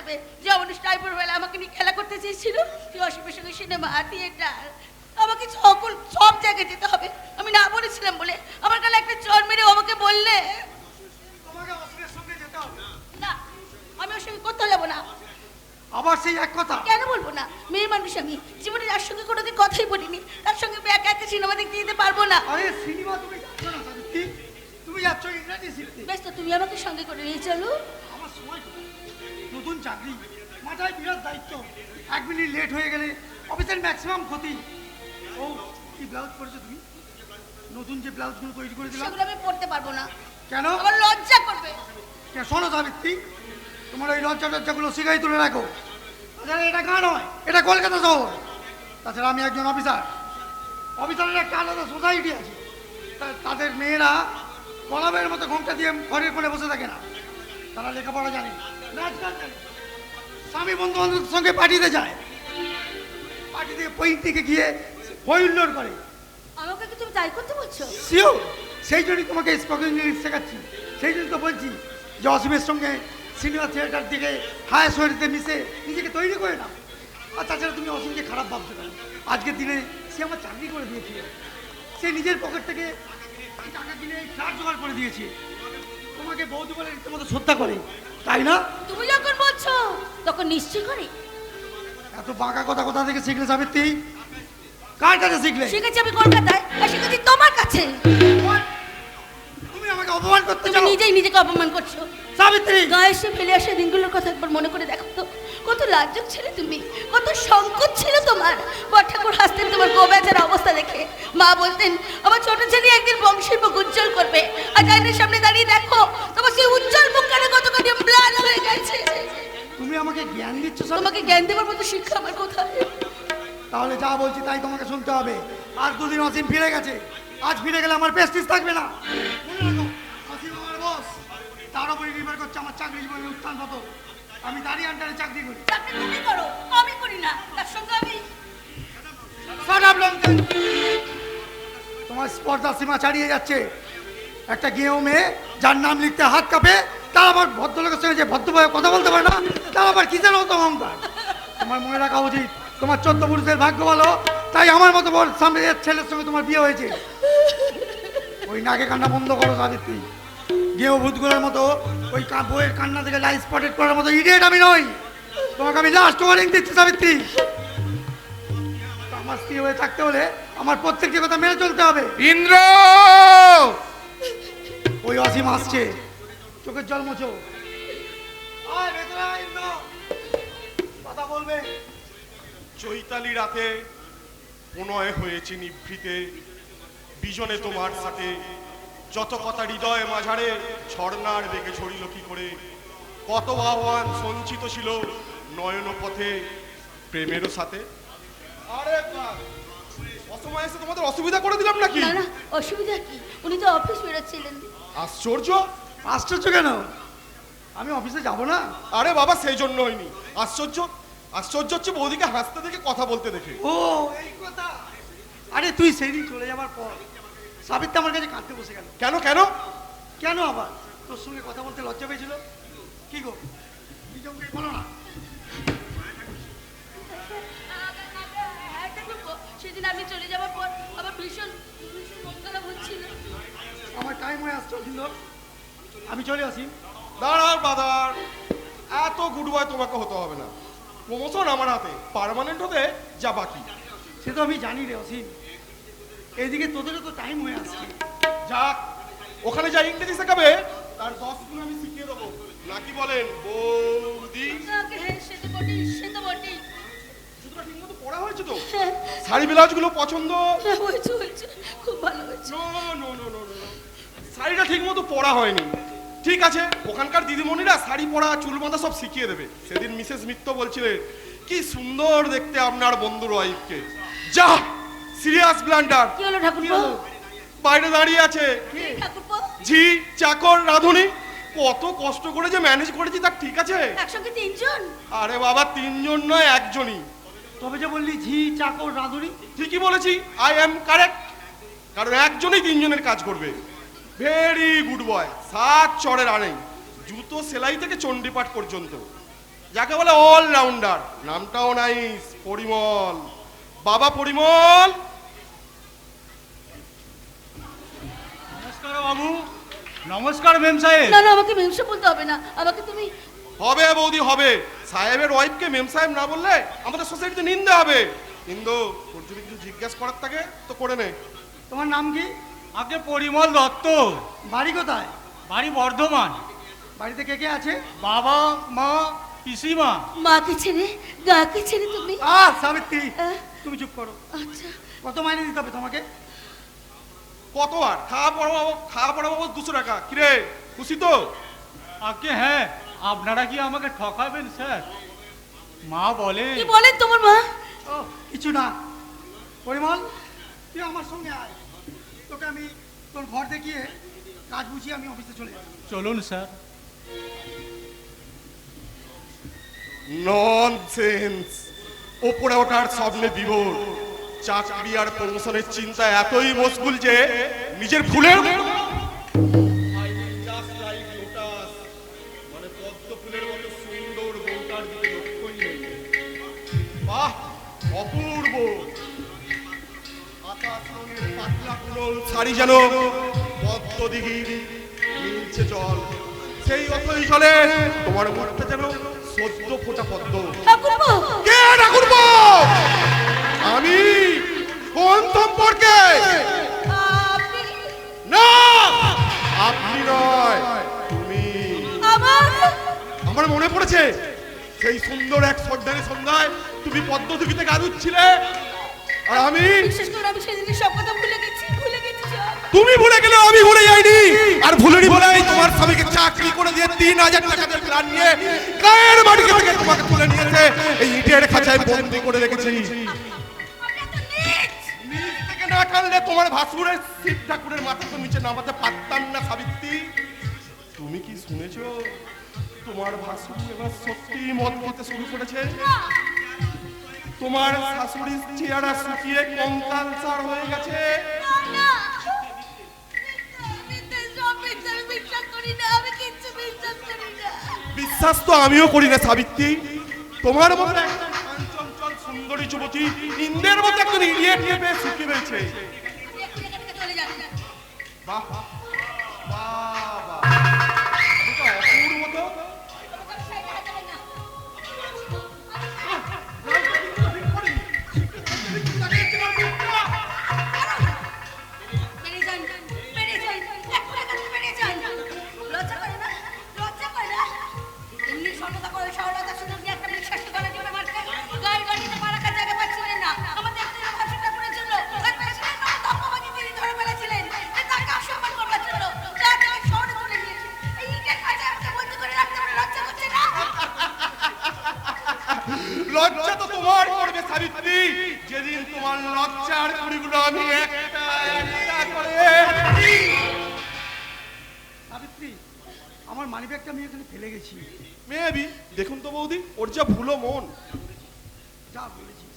যাবে যে অমনিশ টাইপের বেলা আমাকে নিয়ে খেলা করতে চেয়েছিল, তুই অসীমের সঙ্গে সিনেমা, থিয়েটার, আমাকে সব জায়গায় যেতে হবে। আমি না বলেছিলাম বলে আমার গালে একটা চড় মেরে আমাকে বললে তোমাকে অসীমের সঙ্গে যেতে হবে না, আমি ওর সঙ্গে কোথাও যাবো না। আবার সেই এক কথা? কেন বলবো না? মেয়ে মানুষ আমি, জীবনে যার সঙ্গে কোনোদিন কথাই বলিনি, তার সঙ্গে আমি একা একা সিনেমা দেখতে যেতে পারবো না। আরে সিনেমা তুমি যাচ্ছ না সাবিত্রী, তুমি যাচ্ছ ইংরেজি শিখতে। বেশ তো, তুমি আমাকে সঙ্গে করে নিয়ে চলো। আমার সময় কোথায়? নতুন চাকরি, মাথায় বিরাট দায়িত্ব, 1 মিনিট লেট হয়ে গেলে অফিসের ম্যাক্সিমাম ক্ষতি। ও কি ব্লাউজ পরেছো তুমি? নতুন যে ব্লাউজগুলো তৈরি করে দিলাম সেগুলো আমি পড়তে পারবো না। কেন? আমার লজ্জা করবে। শোনো সাবিত্রী, তোমার ওই লজ্জাগুলো শিখাই তুলে রাখো। তাছাড়া এটা গান নয়, এটা কলকাতা শহর। তাছাড়া আমি একজন অফিসার, অফিসারের একটা আলাদা সোসাইটি আছে। তাদের মেয়েরা কলাবের মতো ঘোমটা দিয়ে ঘরের কোণে বসে থাকে না। তারা লেখাপড়া জানে, নাচগান জানে, স্বামী বন্ধু বান্ধবের সঙ্গে পার্টিতে যায়, পার্টি থেকে পয়েন্ট থেকে গিয়ে হইল্লোড় করে। আমাকে কি তুমি তাই করতে বলছো? শিওর, সেই জন্যই তোমাকে স্পোকেন ইংলিশ শেখাচ্ছি। সেই জন্য তো বলছি যে অসীমের সঙ্গে সিনেমা থিয়েটার দিকে হায়ার সোসাইটিতে মিশে নিজেকে তৈরি করে নাও। আর তাছাড়া তুমি অসীমকে খারাপ ভাবছো কেন? আজকের দিনে সে আমার চাকরি করে দিয়েছিল, সে নিজের পকেট থেকে টাকা কিনে ফ্ল্যাট জোগাড় করে দিয়েছে, তোমাকে বৌদি বলে রীতিমতো শ্রদ্ধা করে, তাই না? তুমি যখন বলছো তখন নিশ্চয় করে। এত বাঁকা কথা কোথা থেকে শিখলে সাবিত্রী? কার কাছে শিখলে? শিখেছি আমি কলকাতায়, আর শিখেছি তোমার কাছে। তুমি আমাকে অপমান করতে তুমি চাও? নিজেই নিজেকে অপমান করছো সাবিত্রী, গায়ে এসে ফেলে আসা দিনগুলোর কথা একবার মনে করে দেখো তো। কত লাজ্জক ছিলে তুমি, কত সংকোচ ছিল তোমার। বড় ঠাকুর হাসতেন তোমার গোবেচার অবস্থা দেখে, মা বলতেন আমার ছোট ছেলে একদিন বংশের মুখ উজ্জ্বল করবে, আর আয়নার সামনে দাঁড়িয়ে দেখো তোমার সেই উজ্জ্বল মুখখানে কতখানি ম্লান হয়ে গেছে। তুমি আমাকে জ্ঞান দিচ্ছ? তোমাকে জ্ঞান দেওয়ার মতো শিক্ষা আমার কোথায়? তাহলে যা বলছি তাই তোমাকে শুনতে হবে। আর 2 দিন অসীম ফিরে গেছে, আজ ফিরে গেলে আমার প্রেস্টিজ থাকবে না। মনে রাখো, অসীম আমার বস, তার উপরে নির্ভর করছে আমার চাকরি জীবনের উত্থান পতন। আমি তারই আন্ডারে চাকরি করি। চাকরি তুমি করো, আমি করি না, তার সঙ্গে আমি। Shut up, Longton! তোমার স্পর্ধা সীমা ছাড়িয়ে যাচ্ছে। একটা গেঁয়ো মেয়ে যার নাম লিখতে হাত কাঁপে, তার আবার ভদ্রলোকের সঙ্গে যে ভদ্রভাবে কথা বলতে পারে না, তার আবার কিসের মতো অহংকার। তোমার মনে রাখা উচিত, তোমার 14 পুরুষের ভাগ্য ভালো, তাই আমার মতো বড় সামনে ছেলের সঙ্গে তোমার বিয়ে হয়েছে। ওই নাকে কান্না বন্ধ করো সাবিত্রী। গেঁয়ো ভূতগুলোর মতো ওই বইয়ের কান্না থেকে লাইট স্পটেড করার মতো ইডিয়েট আমি নই। তোমাকে আমি লাস্ট ওয়ার্নিং দিচ্ছি সাবিত্রী। আমার স্ত্রী হয়ে থাকতে হলে আমার প্রত্যেকটি কথা মেনে চলতে হবে। ইন্দ্র! ওই অসীম আসছে, চোখের জল মোছো। আয় ভেতরে আয় ইন্দ্র, কথা বলবে। চৈতালি রাতে প্রণয় হয়েছে নিভৃতে, বিজনে তোমার সাথে যত কথা হৃদয় মাঝারে ঝর্ণার বেগে ছড়িল কি করে। কত আহ্বান সঞ্চিত ছিল নয়ন পথে প্রেমেরও সাথে। আরে বাহ, অসময়ে এসে তোমাদের অসুবিধা করে দিলাম নাকি? না না, অসুবিধা কি? উনি তো অফিস বেরোচ্ছিলেন। আশ্চর্য! আশ্চর্য কেন? আমি অফিসে যাব না? আরে বাবা, সেই জন্য হয়নি। আশ্চর্য আশ্চর্য হচ্ছে বৌদিকে হাসতে দেখে, কথা বলতে দেখে। ও এই কথা। আরে তুই সেদিন চলে যাবার পর সাবিত্রী আমার কাছে কাঁদতে বসে গেল। কেন কেন? কেন আবার? তোর সঙ্গে কথা বলতে লজ্জা পেয়েছিল। কি গো, নিজমকে বলো না। সেদিন আমি চলে যাওয়ার পর আমার ভীষণ ভীষণ মন খারাপ হচ্ছিল। আমার টাইম হয়ে আসছে সুন্দর, আমি চলে আসি। দাঁড়াও বাদার, এত গুড বয় তোমাকে হতে হবে না। প্রমোশন আমার হাতে, পার্মানেন্ট হতে যা বাকি। সে তো আমি জানি রে অসীম, এইদিকে তোদেরও তো টাইম হয়ে আসছে। যাক, ওখানে যা ইংরেজি শেখাবে তার 10 গুণ আমি শিখিয়ে দেবো। নাকি বলেন বৌদি? হ্যাঁ, সে তো বটেই, সে তো বটেই। জুতোটা ঠিক মতো পরা হয়েছে তো? শাড়ি ব্লাউজগুলো পছন্দ? হ্যাঁ, হয়েছে হয়েছে, খুব ভালো হয়েছে। No no no no no, শাড়িটা ঠিক মতো পরা হয়নি। ঠিক আছে, ওখানকার দিদিমণিরা শাড়ি পরা চুল বাঁধা সব শিখিয়ে দেবে। সেদিন মিসেস মিত্র বলছিলেন কি সুন্দর দেখতে আপনার বন্ধুর ওয়াইফকে। যা, সিরিয়াস ব্লান্ডার। কি হলো ঠাকুরপো? বাইরে দাঁড়িয়ে আছে ঠাকুরপো, ঝি, চাকর, রাঁধুনি। কত কষ্ট করে যে ম্যানেজ করেছি তার ঠিক আছে? একসঙ্গে 3 জন? আরে বাবা, 3 জন নয়, একজনই। তবে যে বললি ঝি, চাকর, রাঁধুনি, ঠিকই বলেছি, আই এম কারেক্ট। কারণ একজনই 3 জনের কাজ করবে। ভেরি গুড বয়, 7 চড়ের আড়াই, জুতো সেলাই থেকে চণ্ডীপাঠ পর্যন্ত। যাকে বলে অলরাউন্ডার, নামটাও নাইস, পরিমল। বাবা পরিমল। নমস্কার বাবু। নমস্কার মেম সাহেব। না না, আমাকে মেমসা বলতে হবে না, আমাকে তুমি হবে বৌদি হবে। সাহেবের ওয়াইফকে মেম সাহেব না বললে আমাদের সোসাইটিতে নিন্দে হবে। কিন্তু তোর যদি কিছু জিজ্ঞাসা করার থাকে তো করে নে। তোমার নাম কি? আগে পরিমল দত্ত। বাড়ি কোথায়? বাড়ি বর্ধমান। বাড়িতে কে কে আছে? বাবা, মা, পিসিমা। মাকে ছেড়ে গাকে ছেড়ে তুমি সাবিত্রী, আহ, তুমি চুপ করো। আচ্ছা কত মাইনে দিতে হবে তোমাকে? কতবার খাওয়া পড়াবো, খাওয়া পড়াবো 200 টাকা। কিরে খুশি তো? আগে হ্যাঁ, আপনারা কি আমাকে ঠকাবেন স্যার? মা বলে কি বলেন তোমার মা? ও কিছু না। পরিমল, তুই আমার সঙ্গে আয়, তোকে আমি তোর ঘর দেখিয়ে কাজ বুঝিয়ে আমি অফিসে চলে যাবো। চলুন স্যার। ননসেন্স। ওপরে ওঠার স্বপ্নে বিভোর, চাকরি আর প্রমোশনের চিন্তা এতই মশগুল যে নিজের ফুলের মানে পদ্ম ফুলের মতো সুন্দর বউটার দিকে লক্ষ্যই নেই। বাহ, অপূর্ব। আকাশ রঙের পাতলা কুলোল শাড়ি যেন পদ্ম দিঘি নীলছে জল, সেই অতই জলে তোমার মুখটা যেন সদ্য ফোটা পদ্ম। ঠাকুরপো, কে ঠাকুরপো? আমি? কোন সম্পর্কে? আপনি না, আপনি নয়, তুমি। আমার মনে পড়েছে সেই সুন্দর এক সর্দারি সন্ধ্যায় তুমি পদ্মদিঘিতে গান উঠছিলে, আর আমি বিশেষ করে আমি সেদিন সব কথা ভুলে গেছি সব। তুমি ভুলে গেলে আমি ভুলে যাইনি। আর ভুলেনি বলেই তোমার স্বামীকে চাকরি করে দিয়ে 3000 টাকার প্ল্যান নিয়ে গায়ের মাটি থেকে তোমাকে তুলে নিয়েছে, এই ইটের খাঁচায় বন্দি করে রেখেছি। নিচ থেকে না টানলে তোমার ভাসুরের শিব ঠাকুরের মাথা তো নিচে নামাতে পারতাম না সাবিত্রী। তুমি কি শুনেছো তোমার ভাসুর এবার সত্যি মদ খেতে শুরু করেছে? তোমার শাশুড়ির চেহারা শুকিয়ে কঙ্কালসার হয়ে গেছে। বিশ্বাস তো আমিও করি না সাবিত্রী। তোমার মতো একটা চঞ্চল সুন্দরী যুবতী ইন্দ্রের মতো একজন ইডিয়েট নিয়ে পেয়ে শুকিয়ে রয়েছে। বাহ বাহ বাহ, এটা অপূর্ব তো। লজ্জা তো তোমার করবে সাবিত্রী, যেদিন তোমার লজ্জার কুড়িগুলো আমি একটা একটা করে। সাবিত্রী, আমার মানি ব্যাগটা আমি এখানে ফেলে গেছি। মেবি দেখুন তো বৌদি, ওর যা ভুলো মন। যা বলেছিস,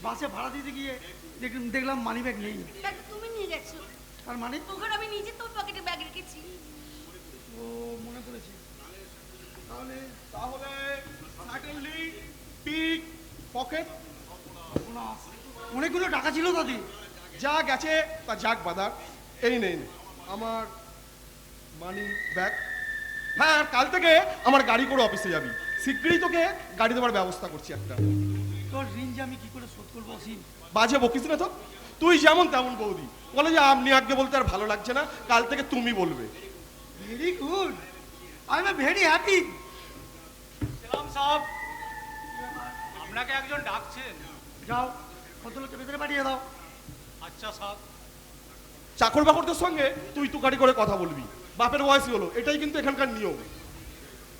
বাসে ভাড়া দিতে গিয়ে দেখলাম মানি ব্যাগ নেই। তুমি নিয়ে গেছো, তার মানে ওখানে আমি নিজে তো পকেটে ব্যাগ রেখেছি। ও মনে পড়েছে। তাহলে তাহলে সার্টেনলি পিক পকেট। না, অনেকগুলো টাকা ছিল দাদি। যা গেছে তা যাক বাদার, এই নেই আমার মানি ব্যাগ। হ্যাঁ, আর কাল থেকে আমার গাড়ি করে অফিসে যাবি, শীঘ্রই তোকে গাড়ি দেওয়ার ব্যবস্থা করছি একটা। তোর ঋণ যে আমি কি করে শোধ করবো অসীম? বাজে বকিস না তো, তুই যেমন তেমন বৌদি বলে যে আপনি আগে বলতে আর ভালো লাগছে না, কাল থেকে তুমি বলবে। Very good, I am very happy. সালাম সাহেব, আপনাকে একজন ডাকছেন। যাও, ভদ্রলোককে ভেতরে পাঠিয়ে দাও। আচ্ছা সাহেব। চাকর বাকরদের সঙ্গে তুই গাড়ি করে কথা বলবি, বাপের বয়সই হলো, এটাই কিন্তু এখানকার নিয়ম।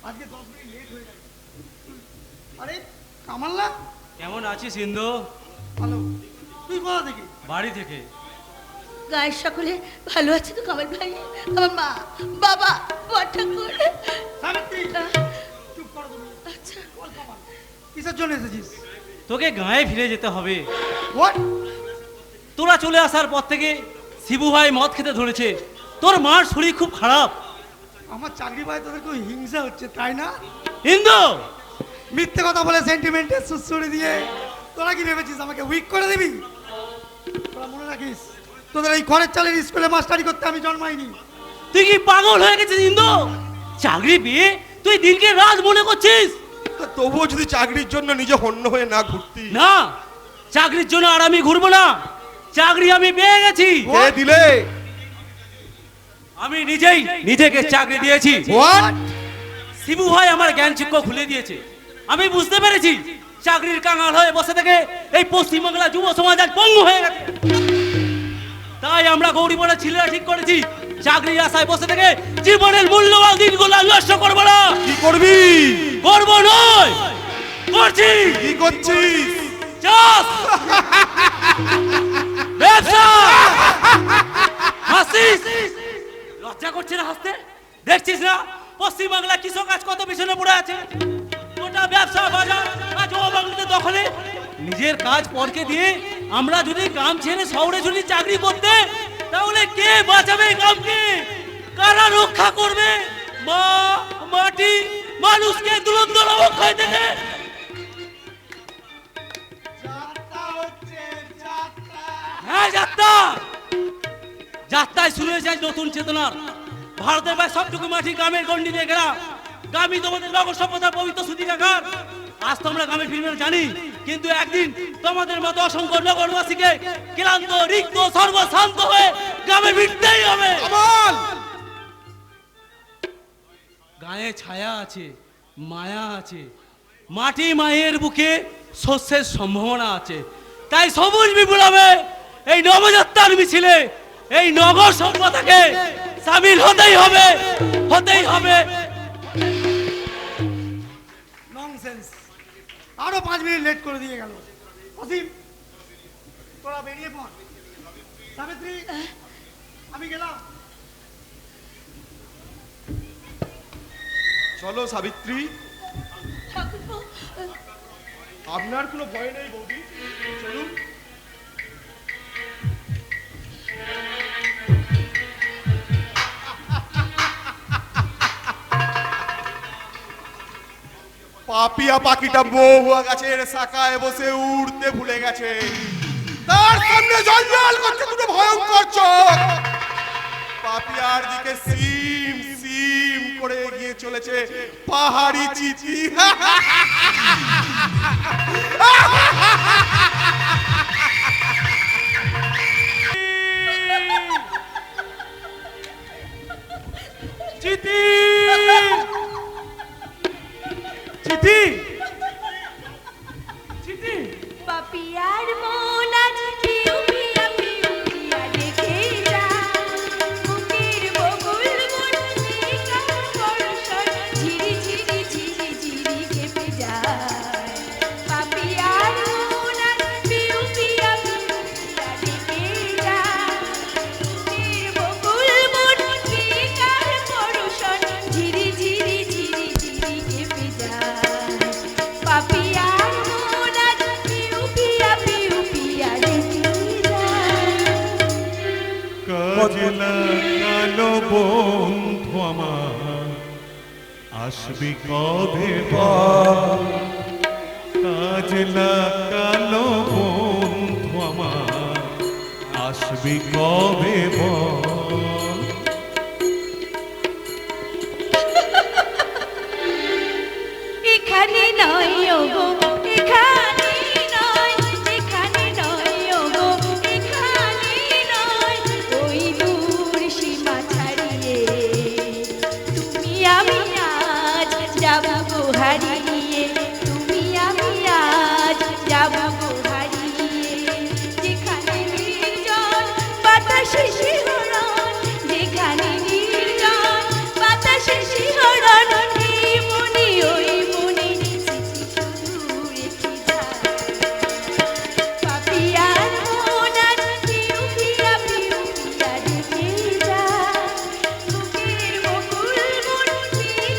আজকে 10 মিনিট লেট হয়ে যাবে। আরে কামাল না? কেমন আছিস সিন্ধু? ভালো। তুই কোথা থেকে? বাড়ি থেকে। গায়ের সকলে ভালো আছে তো কামাল ভাই? আমার মা, বাবা, বড় ঠাকুর। সাবিত্রী, চুপ করো তুমি। আচ্ছা, বল কামাল, কিসের জন্য এসেছিস? তোকে গাঁয়ে ফিরে যেতে হবে। হোয়াট? তোরা চলে আসার পর থেকে শিবু ভাই মদ খেতে ধরেছে। তোর মার শরীর খুব খারাপ। আমার চাকরি পায় তোদের খুব হিংসা হচ্ছে, তাই না? হিন্দু, মিথ্যে কথা বলে সেন্টিমেন্টের সুসুড়ি দিয়ে তোরা কি ভেবেছিস আমাকে উইক করে দিবি? তোরা মনে রাখিস, তোদের এই ঘরের চালের স্কুলে মাস্টারি করতে আমি জন্মাইনি। তুই কি পাগল হয়ে গেছিস ইন্দু? চাকরি পেয়ে তুই দিনকে রাত মনে করছিস? তা তবুও যদি চাকরির জন্য নিজে হন্য হয়ে না ঘুরতি। না, চাকরির জন্য আর আমি ঘুরবো না। চাকরি আমি পেয়ে গেছি। কে দিলে? আমি নিজেই নিজেকে চাকরি দিয়েছি। হোয়াট? শিবু ভাই আমার জ্ঞান চক্ষু খুলে দিয়েছে। আমি বুঝতে পেরেছি চাকরির কাঙাল হয়ে বসে থেকে এই পশ্চিমবাংলা যুব সমাজ আজ পঙ্গু হয়ে গেছে। তাই আমরা গৌরীপাড়ার ছেলেরা ঠিক করেছি চাকরির আশায় বসে থেকে জীবনের মূল্যবান দিনগুলো নষ্ট করবো না। কি করবি? করবো নয়, করছি। কি করছিস? চাষ, ব্যবসা। হাসিস? লজ্জা করছে না হাসতে? দেখছিস না পশ্চিমবাংলা কৃষক আজ কত পিছনে পড়ে আছে? গোটা ব্যবসা বাজার আজ ও বাংলাতে দখলে। নিজের কাজ পরকে দিয়ে আমরা যদি গ্রাম ছেড়ে শহরে যদি চাকরি করতে, তাহলে কে বাঁচাবে গ্রামকে? কারা রক্ষা করবে মা, মাটি, মানুষকে দুরন্ত অবক্ষয় থেকে? হ্যাঁ, যাত্রা। যাত্রায় শুরু হয়েছে আজ নতুন চেতনার। ভারতের প্রায় সবটুকু মাটি গ্রামের গন্ডি দিয়ে ঘেরা। গ্রামই তোমাদের নগর সভ্যতার পবিত্র সূতিকাগার। আজ তোমরা গ্রামে ফিরবে না জানি, কিন্তু একদিন তোমাদের মতো অসংখ্য নগরবাসীকে ক্লান্ত, রিক্ত, সর্বশান্ত হয়ে গ্রামে ফিরতেই হবে। গায়ে ছায়া আছে, মায়া আছে, মাটি মায়ের বুকে শস্যের সম্ভাবনা আছে। তাই সবুজ বিপ্লবে এই নবযাত্রার মিছিলে এই নগর সভ্যতাকে সামিল হতেই হবে, হতেই হবে। ননসেন্স, আরো 5 মিনিট লেট করে দিয়ে গেল। অসীম, তোরা বেরিয়ে পড়। সাবিত্রী, আমি গেলাম। চলো সাবিত্রী। ঠাকুরপো, আপনার কোনো ভয় নেই বৌদি, চলুন। পাপিয়া পাখিটা মহুয়া গাছের শাখায় বসে উড়তে ভুলে গেছে। তার সামনে জঞ্জাল করছে দুটো ভয়ঙ্কর চোখ। পাপিয়ার দিকে সিম সিম করে এগিয়ে চলেছে পাহাড়ি চিচি। চিঠি, চিঠি, চিঠি। পাপিয়ার মন আজ পিউ পিয়া পিউ পিয়া দেখে যায়। বুকের বকুল বনে কার বর্ষণ ঝিরি ঝিরি ঝিরি ঝিরি কেঁপে যায়। পাপিয়ার মন আজ পিউ পিয়া পিউ পিয়া দেখে যায়। বুকের বকুল বনে কার বর্ষণ ঝিরি ঝিরি ঝিরি ঝিরি কেঁপে যায়। পাপিয়ার মন আজ পিউ পিয়া দেখে যায়। কাজে লাগালো বন্ধু আমার, আসবি কবে বল? কাজে লাগালো বন্ধু আমার, আসবি কবে বল? এখানে নয় ওগো, এখানে নয়, এখানে নয় ওগো, এখানে নয়, ওই দূর সীমা ছাড়িয়ে তুমি আমি আজ যাব গো হারিয়ে। তুমি আমি আজ যাব গো হারিয়ে। যেখানে নির্জন বাতাসে শিহরণ, যেখানে নির্জন বাতাসে শিহরণ, এই মনে ওই মনে স্মৃতি শুধু রেখে যায়। পাপিয়ার মন আজ পিউ পিয়া দেখে যায়। বুকের বকুল বনে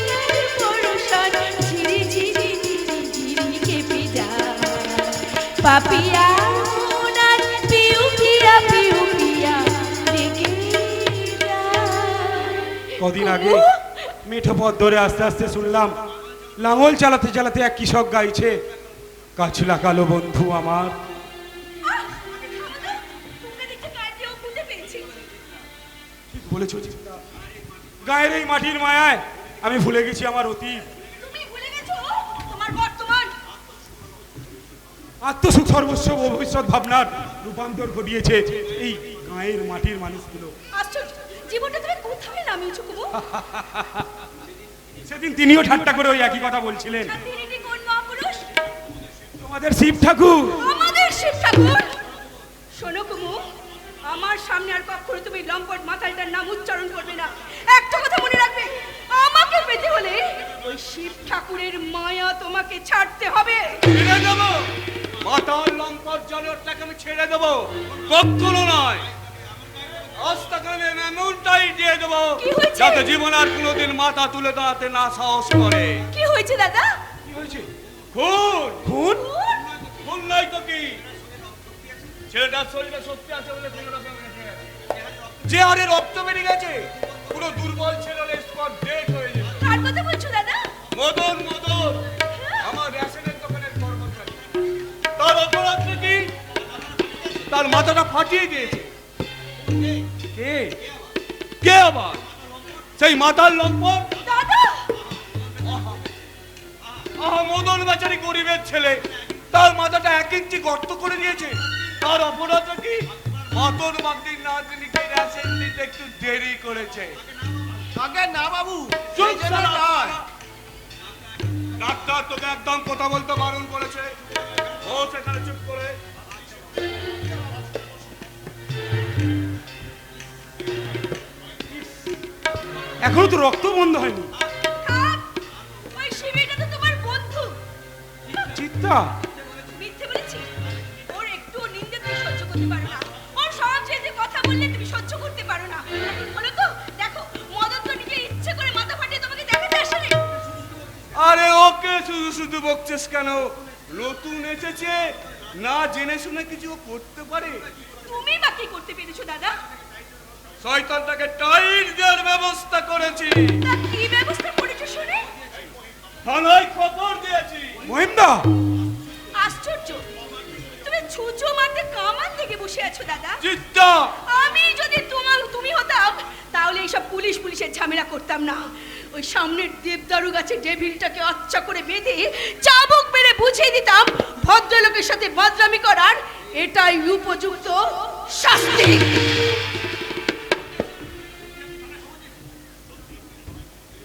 কার বর্ষণ ঝিরি ঝিরি ঝিরি ঝিরি কেঁপে যায়। পাপিয়ার মন আজ পিউ পিয়া দেখে যায়। কদিন আগে মিঠো পথ ধরে আস্তে আস্তে শুনলাম লাঙল চালাতে চালাতে এক কৃষক গাইছে, গাছ লাগালো বন্ধু আমার। ঠিক বলেছো চিন্তা, গায়ের এই মাটির মায়ায় আমি ভুলে গেছি আমার অতীত। তুমি ভুলে গেছো তোমার বর্তমান। আত্মসুখ সর্বস্ব ও ভবিষ্যৎ ভাবনার রূপান্তর ঘটিয়েছে এই গায়ের মাটির মানুষগুলো। আশ্চর্য, জীবনটা তুমি কোথায় নামিয়েছো কুমু? সেদিন তিনিও ঠাট্টা করে ওই একই কথা বলছিলেন। আর তিনি কোন মহাপুরুষ? তোমাদের শিব ঠাকুর। আমাদের শিব ঠাকুর। শোনো কুমু, আমার সামনে আর কখনো তুমি লম্পট মাতালটার নাম উচ্চারণ করবে না। একটা কথা মনে রাখবে, আমাকে পেতে হলে ওই শিব ঠাকুরের মায়া তোমাকে ছাড়তে হবে। ছেড়ে দেবো মাতাল লম্পট জানোয়ারটাকে, আমি ছেড়ে দেবো? কখনো নয়। আজ তাকে আমি এমনটাই দিয়ে দেবো কি হয়েছে? যাতে জীবন আর কোনোদিন মাথা তুলে দাঁড়াতে না সাহস করে। কি হয়েছে দাদা? কি হয়েছে? খুন খুন? খুন নয় তো কি? ছেলেটার শরীরে শক্তি আছে বলে খুনটা হয়েছে। যে আরে রক্ত বেরিয়ে গেছে, পুরো দুর্বল ছেলের স্পট ডেট হয়ে যাবে। কার কথা বলছো দাদা? মদন মদন আমার রেশনের দোকানের কর্মচারী। তার অপরাধ কি? তার মাথাটা ফাটিয়ে দিয়েছে। কে? কে আবার? সেই মাতাল লম্পট। দাদা! আহা, মদন বেচারি গরিবের ছেলে, তার মাথাটা 1 ইঞ্চি গর্ত করে দিয়েছে। তার অপরাধ কি? মদন বাগদির নাতনিকে রেশন দিতে একটু দেরি করেছে। আগে না বাবু, চুপ সেই জন্য শালা। নয়। ডাক্তার তোকে একদম কথা বলতে বারণ করেছে। ও সেখানে চুপ করে। এখনো তো রক্ত বন্ধ হয়নি। থাক! ওই শিবিটা তো তোমার বন্ধু। চিত্তা, মিথ্যে বলেছি? ওর একটু নিন্দে তুমি সহ্য করতে পারো না। ওর সহজে যে কথা বললে তুমি সহ্য করতে পারো না। এখন হলো তো, দেখো মদন তো নিজে ইচ্ছে করে মাথা ফাটিয়ে তোমাকে দেখাতে আসলে। আরে ওকে শুধু শুধু বকছিস কেন? নতুন এসেছে, না জেনে শুনে কিছু ও করতে পারে। তুমি বা কি করতে পেরেছো দাদা? শয়তানটাকে টাইট দেওয়ার ব্যবস্থা করেছি। তা কি ব্যবস্থা করেছো শুনে? থানায় খবর দিয়েছি। মহিমদা, আশ্চর্য, তুমি ছুঁচো মারতে কামান থেকে বসে আছো দাদা। চিত্তা, আমি যদি তুমি হতাম তাহলে এইসব পুলিশের ঝামেলা করতাম না। ওই সামনের দেবদারু গাছে ডেভিলটাকে আচ্ছা করে বেঁধে চাবুক মেরে বুঝিয়ে দিতাম ভদ্রলোকের সাথে বদনামি করার এটাই উপযুক্ত শাস্তি।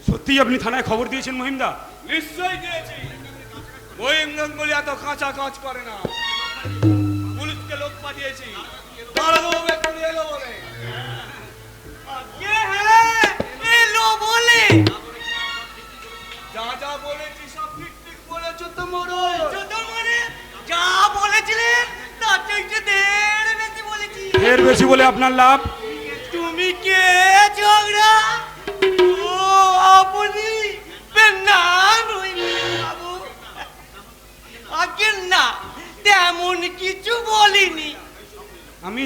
সত্যি আপনি থানায় খবর দিয়েছেন মহিমদা? নিশ্চয়ই দিয়েছি। মহিম গাঙ্গুলি এত কাঁচা কাজ করে না। পুলিশকে লোক পাঠিয়েছি, দাঁড়াবো একটু এলো বলে। এলো বলে যা যা বলেছি সব ঠিক ঠিক বলেছো তো মোড়ো। যা বলেছিলেন তার চাইতে ঢের বেশি বলেছি। এর বেশি বলে আপনার লাভ? তুমি কে ঝগড়া? ও আপনি না বাবু, আগে না তেমন কিছু বলিনি। আমি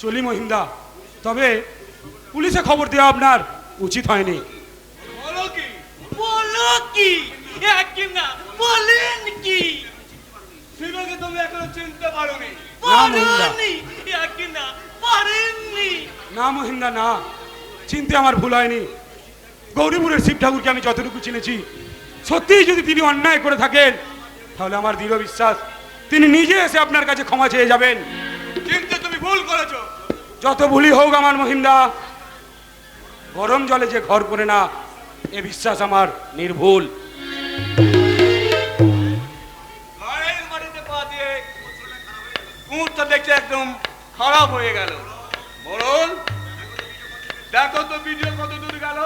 চলি মহিমদা, তবে পুলিশে খবর দেওয়া আপনার উচিত হয়নি। বলো কি? বলো কি? একই না বলেন কি? শিবকে তুমি এখনো চিনতে পারোনি? না মহিমদা। পারোনি? একই না পারেননি? না মহিমদা, না, চিনতে আমার ভুল হয়নি। গৌরীপুরের শিব ঠাকুরকে আমি যতটুকু চিনেছি, সত্যিই যদি তিনি অন্যায় করে থাকেন তাহলে আমার দৃঢ় বিশ্বাস তিনি নিজে এসে আপনার কাছে ক্ষমা চেয়ে যাবেন। কিন্তু তুমি ভুল করেছো। যত ভুলই হোক আমার মহিমদা, গরম জলে যে ঘর করে না এ বিশ্বাস আমার নির্ভুল। ঘরের মাটিতে পা দিয়ে কুমুরটা দেখতে একদম খারাপ হয়ে গেল। বরং দেখো তো ভিডিও কত দূর গেল।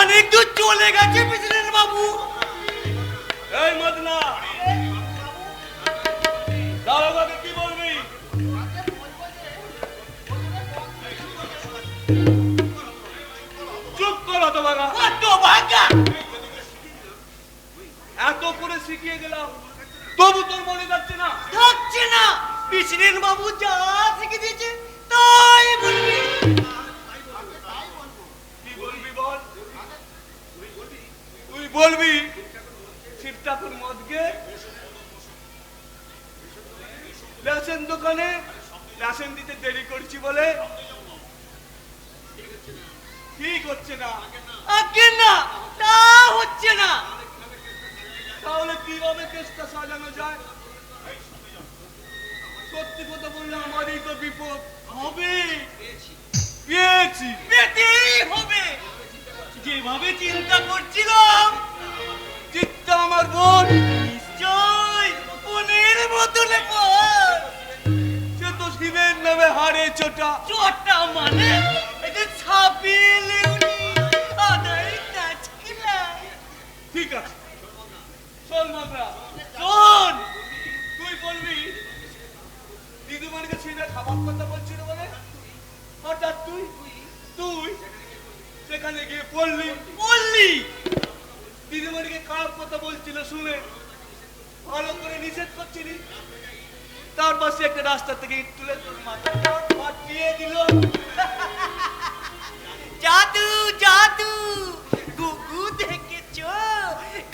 অনেক দূর চলে গেছে প্রেসিডেন্ট বাবু। এই মদনা, দারোগাকে কি বলবি? চুপ করো তো বাগা। এত করে শিখিয়ে গেলাম, তবু তোর মনে যাচ্ছে না? থাকছে না। প্রেসিডেন্ট বাবু যা শিখিয়ে দিয়েছে তাই বলবি। কি বলবি বল? বলবি শিব ঠাকুর মদকে রেশন দোকানে রেশন দিতে দেরি করছি বলে ঠিক হচ্ছে না। আগে না, তা হচ্ছে না। তাহলে কিভাবে কেসটা সাজানো যায়? সত্যি কথা বললে আমারই তো বিপদ হবে। পেয়েছি, পেতেই হবে। যেভাবে চিন্তা করছিলাম, চিত্তা আমার বোন নিশ্চয় মনের বদলে পর সে তো শিবের নামে হারে চোটা। চোটা মানে এটা ছাপিয়ে আদায় কাজ কিলাই। ঠিক আছে, শোন মাগরা, শোন, তুই বলবি দিদিমণিকে ছিঁড়ে খাবার কথা বলছিল বলে হঠাৎ তুই তুই সেখানে গিয়ে বললি দিদিমণিকে খারাপ কথা বলছিল শুনে ভালো করে নিষেধ করছিলি, তারপর সে একটা রাস্তা থেকে ইট তুলে তোর মাথাটা ফাটিয়ে দিল। জাদু জাদু, গুগু দেখেছো?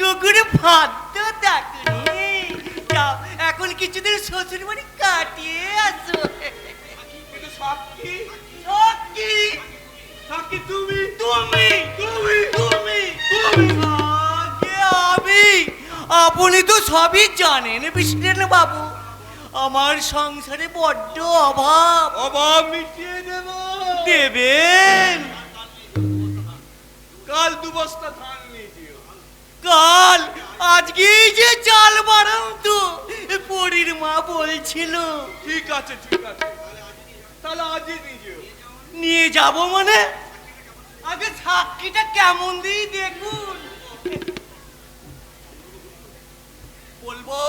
গুগুর ভাদ্য ডাকুনি। যাও এখন কিছুদিন শ্বশুর বাড়ি কাটিয়ে আসো। কিন্তু সাক্ষী সত্যি সাক্ষী তুমি তুমি তুমি তুমি তুমি আগে আমি। আপনি তো সবই জানেন বিষ্ণু বাবু, আমার সংসারে বড্ড অভাব। অভাব মিটিয়ে দেব। দেবেন? কাল 2 বস্তা ধান নিয়ে যেও। কাল? আজকেই যে চাল বাড়াও তো, পরীর মা বলছিল। ঠিক আছে ঠিক আছে, তাহলে আজই নিয়ে যেও। নিয়ে যাব মানে? আগে সাক্ষীটা কেমন দিই দেখুন। বলবো?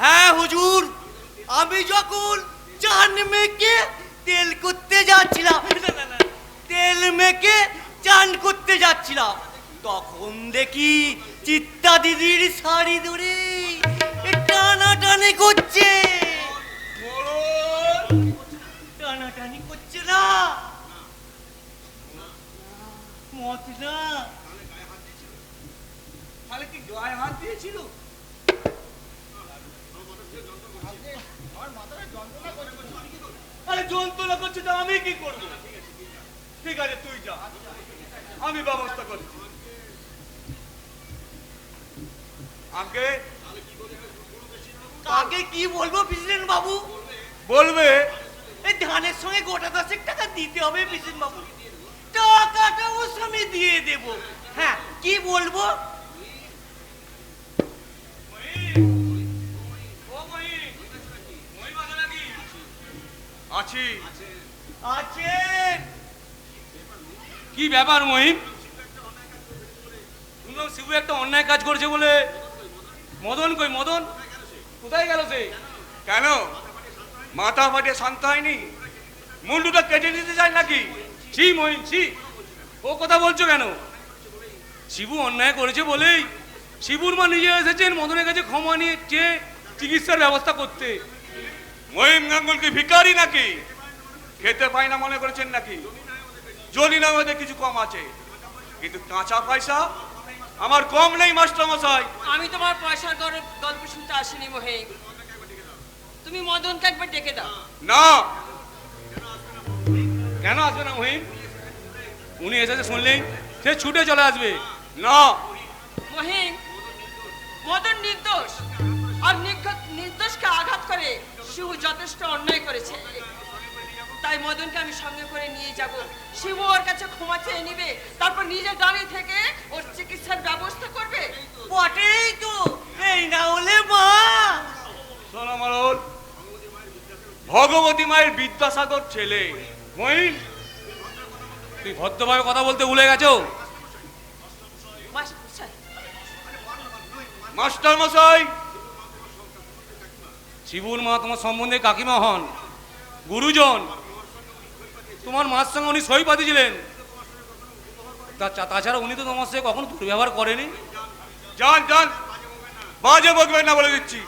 হ্যাঁ হুজুর, আমি যখন চান মেখে তেল করতে যাচ্ছিলাম, তেল মেখে চান করতে যাচ্ছিলাম, তখন দেখি চিত্তা দিদির শাড়ি ধরে টানাটানি করছে। টানাটানি করছে না, মত না। তাহলে কি গায়ে হাত দিয়েছিল? আরে যন্ত্রণা করছে তো আমি কি করবো? ঠিক আছে তুই যা, আমি ব্যবস্থা করছি। আগে কাকে কি বলবো বিষ্ণু বাবু? বলবে এই ধানের সঙ্গে গোটা 10 টাকা দিতে হবে বিষ্ণু বাবু। টাকাটা অবশ্য আমি দিয়ে দেব। হ্যাঁ, কি বলবো? আছি। আছেন? কি ব্যাপার মহিম? শুনলাম শিবু একটা অন্যায় কাজ করছে বলে। মদন কই? মদন কোথায় গেল সে? কেন মাথা ফাটিয়ে শান্ত হয়নি? মুন্ডুটা কেটে দিতে চাই নাকি? ছি মহিম ছি, ও কথা বলছো কেন? শিবু অন্যায় করেছে বলেই শিবুর মা নিজে এসেছেন মদনের কাছে ক্ষমা নিয়ে চেয়ে চিকিৎসার ব্যবস্থা করতে। মহিম গাঙ্গুল কি ভিখারি নাকি? খেতে পাই না মনে করেছেন নাকি? জনি না মধ্যে কিছু কম আছে, কিন্তু কাঁচা পয়সা আমার কম নেই মাস্টার মশাই। আমি তোমার পয়সার গল্প শুনতে আসিনি মহিম, তুমি মদনকে একবার ডেকে দাও। না, কেন আসবে না মহিম? উনি এসেছে শুনলেই সে ছুটে চলে আসবে। না, মহিম, মদন নির্দোষ, আর নির্দোষকে আঘাত করে শিবু যথেষ্ট অন্যায় করেছে। তাই মদনকে আমি সঙ্গে করে নিয়ে যাব, শিবু ওর কাছে ক্ষমা চেয়ে নিবে, তারপর নিজের গাড়ি থেকে ওর চিকিৎসার ব্যবস্থা করবে। বটেই তো, এই না হলে মা। শোনো মারল, ভগবতী মায়ের বিদ্যাসাগর ছেলে। মহিম, তুই ভদ্রভাবে কথা বলতে ভুলে গেছো। মাস্টার মশাই, শিবুর মা তোমার সম্বন্ধে কাকিমা হন, গুরুজন। তোমার মার সঙ্গে উনি সই পাঠিয়েছিলেন। তাছাড়া উনি তো তোমার সাথে কখনো দুর্ব্যবহার করেনি। যান যান, বাজে বকবেন না বলে দিচ্ছি।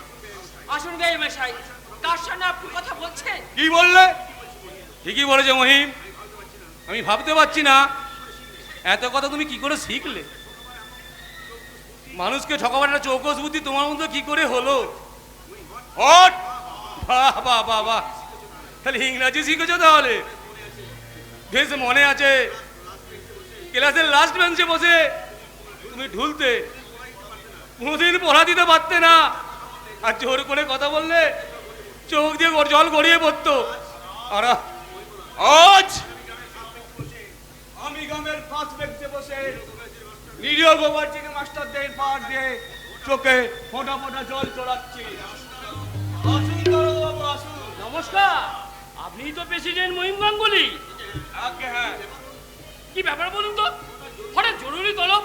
আসুন গে মশাই, কার সামনে আপনি কথা বলছেন? কি বললে? ঠিকই বলেছে মহিম, আমি ভাবতে পারছি না এত কথা তুমি কি করে শিখলে। মানুষকে ঠকাবার একটা চৌকস বুদ্ধি তোমার মধ্যে কি করে হলো? হট! বাহ বাহ বাহ বাহ, তাহলে ইংরাজি শিখেছো তাহলে? বেশ মনে আছে ক্লাসের লাস্ট বেঞ্চে বসে তুমি ঢুলতে, কোনোদিন পড়া দিতে পারতে না, আর জোর করে কথা বললে চোখ দিয়ে জল গড়িয়ে পড়তো। আর আজ আমি গ্রামের ফার্স্ট বেঞ্চে বসে নিরীহ গোবরচিকে মাস্টারদের পাড় দিয়ে চোখে ফোঁটা ফোঁটা জল চড়াচ্ছি। আসুন বাবু আসুন। নমস্কার, আপনি তো প্রেসিডেন্ট মহিম গাঙ্গুলি? আগে হ্যাঁ। কি ব্যাপার বলুন তো, হঠাৎ জরুরি তলব?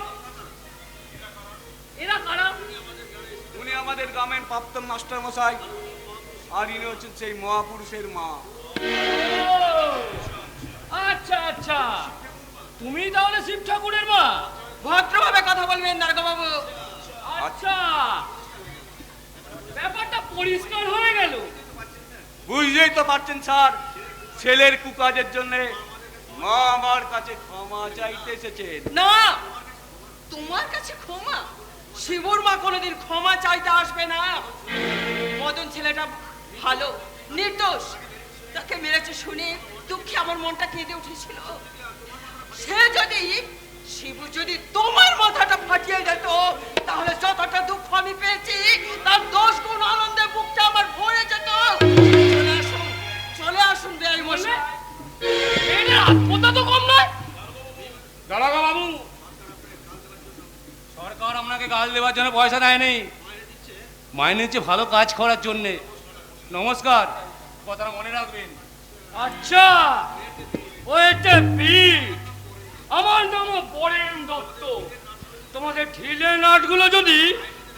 এরা কারা? উনি আমাদের গ্রামের প্রাক্তন মাস্টার মশাই, আর ইনি হচ্ছেন সেই মহাপুরুষের মা। আচ্ছা আচ্ছা, তুমি তাহলে শিব ঠাকুরের মা? ভদ্রভাবে কথা বলবেন দারোগা বাবু। আচ্ছা, ব্যাপারটা পরিষ্কার হয়ে গেল। বুঝতেই তো পারছেন স্যার, ছেলের কুকাজের জন্য মা আমার কাছে ক্ষমা চাইতে এসেছেন। না, তোমার কাছে ক্ষমা? শিবুর মা কোনোদিন ক্ষমা চাইতে আসবে না। মদন ছেলেটা ভালো, নির্দোষ। তাকে মেরেছে শুনে দুঃখে আমার মনটা কেঁদে উঠেছিল। সে যদি, শিবু যদি তোমার মাথাটা ফাটিয়ে যেত, তাহলে যতটা দুঃখ আমি পেয়েছি তার 10 গুণ আনন্দে বুকটা আমার ভরে যেত। চলে আসুন বেআই মশাই। এদের আত্মতা তো কম নয়। দারোগা বাবু, সরকার আপনাকে গাল দেওয়ার জন্য পয়সা দেয়নি, মাইনে নিচ্ছে ভালো কাজ করার জন্যে। নমস্কার, কথাটা মনে রাখবেন। আচ্ছা, ওইটা বীর। আমার নাম বরেন দত্ত। তোমাদের ঢিলে নাটগুলো যদি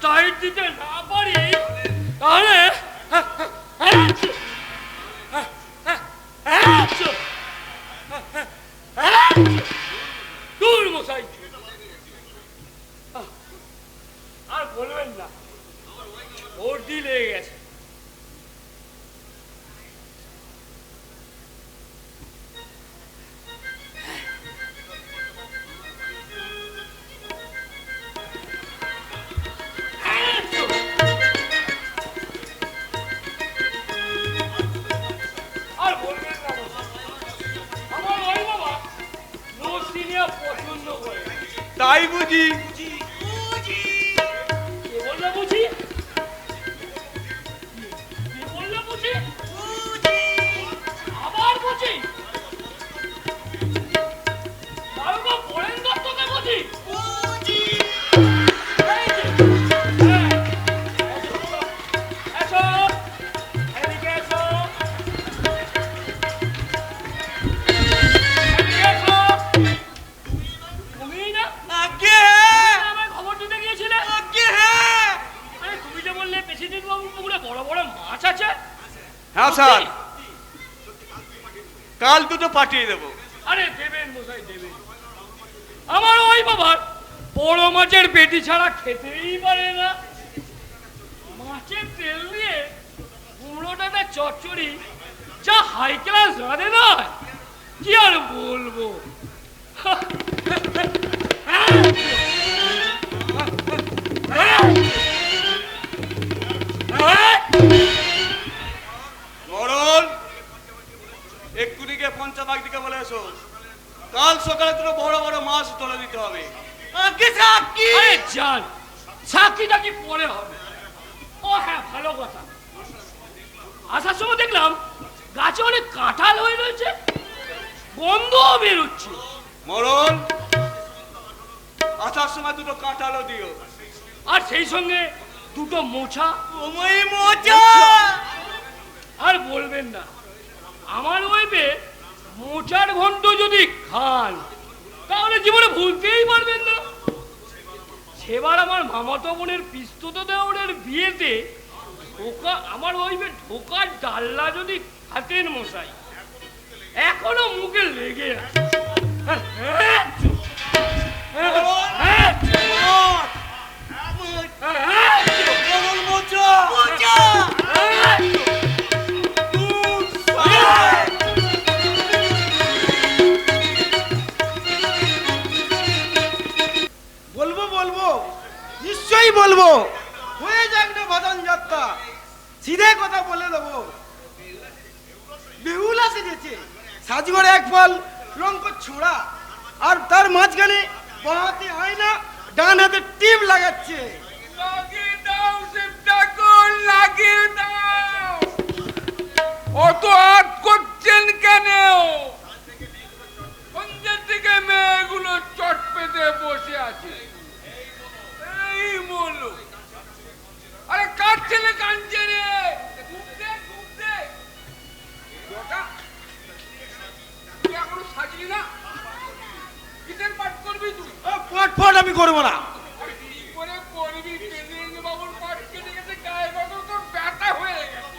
টাইট দিতে না পারি, তাহলে দূর মশাই, আর বলবেন না, সর্দি লেগে গেছে। আর বলবেন না মশাই, আমার ওই বাবা নসিনিয়া পছন্দ করে। তাই বুঝি? কে বললো বুঝি? কে বললো বুঝি? আবার বুঝি? দারোগা বরেন দত্তকে বুঝি? এই যে, হ্যাঁ, এসো, এদিকে এসো, এদিকে এসো। তুমিই না? আগে তুমি আমায় খবর দিতে গিয়েছিলে? আগে হ্যাঁ। আরে তুমি যে বললে প্রেসিডেন্ট বাবুর পুকুরে বড় বড় মাছ আছে। হ্যাঁ স্যার, কাল দুটো পাঠিয়ে দেবো। আরে দেবেন মশাই, দেবেন। আমার ওই বাবার বড় মাছের পেটি ছাড়া খেতেই পারে না। মাছের তেল দিয়ে কুমড়ো ডাঁটা চচ্চড়ি যা হাই ক্লাস রাঁধে না, কি আর বলবো। মরণ, এক্ষুনি গিয়ে পঞ্চাভাগ দিকে বলে এসো, কাল সকালে দুটো বড় বড় মাছ তুলে দিতে হবে। আগে সাক্ষী। আরে জান, সাক্ষীটা কি পরে হবে? ও হ্যাঁ, ভালো কথা। আসার সময় দেখলাম গাছে অনেক কাঁঠাল হয়ে রয়েছে, গন্ধও বেরোচ্ছে। মরণ, আসার সময় দুটো কাঁঠালও দিও। আর সেই সঙ্গে দুটো মোছা। ওই মোচা। আর বলবেন না, আমার ওইবে মোচার ঘন্ট যদি খান, তাহলে জীবনে ভুলতেই পারবেন না। সেবার আমার মামাতো বোনের পিস্তত দেওরের বিয়েতে আমার ওইবে ঢোকার ডাল্লা যদি খাতেন মশাই, এখনো মুখে লেগে আছে। বলবো বলবো, নিশ্চয়ই বলবো। হয়ে যাক না বাদান যাত্রা, সিধে কথা বলে দেবো। বেহুলা সেজেছে, সাজগড়ে এক ফল রঙ্ক ছোড়া, আর তার মাঝখানে বাঁ হাতে আয়না, ডান হাতে টিপ লাগাচ্ছে। লাগিয়ে দাও শিবঠাকুর, লাগিয়ে দাও। অত আট করছেন কেন? সন্ধ্যের দিকে মেয়েগুলো চট পেতে বসে আছে, এই বলো। আরে কার ছেলে কাঁদছে রে? ঘুমতে ঘুমতে তুই এখনো সাজলি না? কিসের পাঠ করবি তুই? পট ফট আমি করবো না। আর কি করে করবি? কেন্দ্রীয় বাবুর পাঠ কেটে গেছে, গায়ে গতর তো ব্যথা হয়ে গেছে।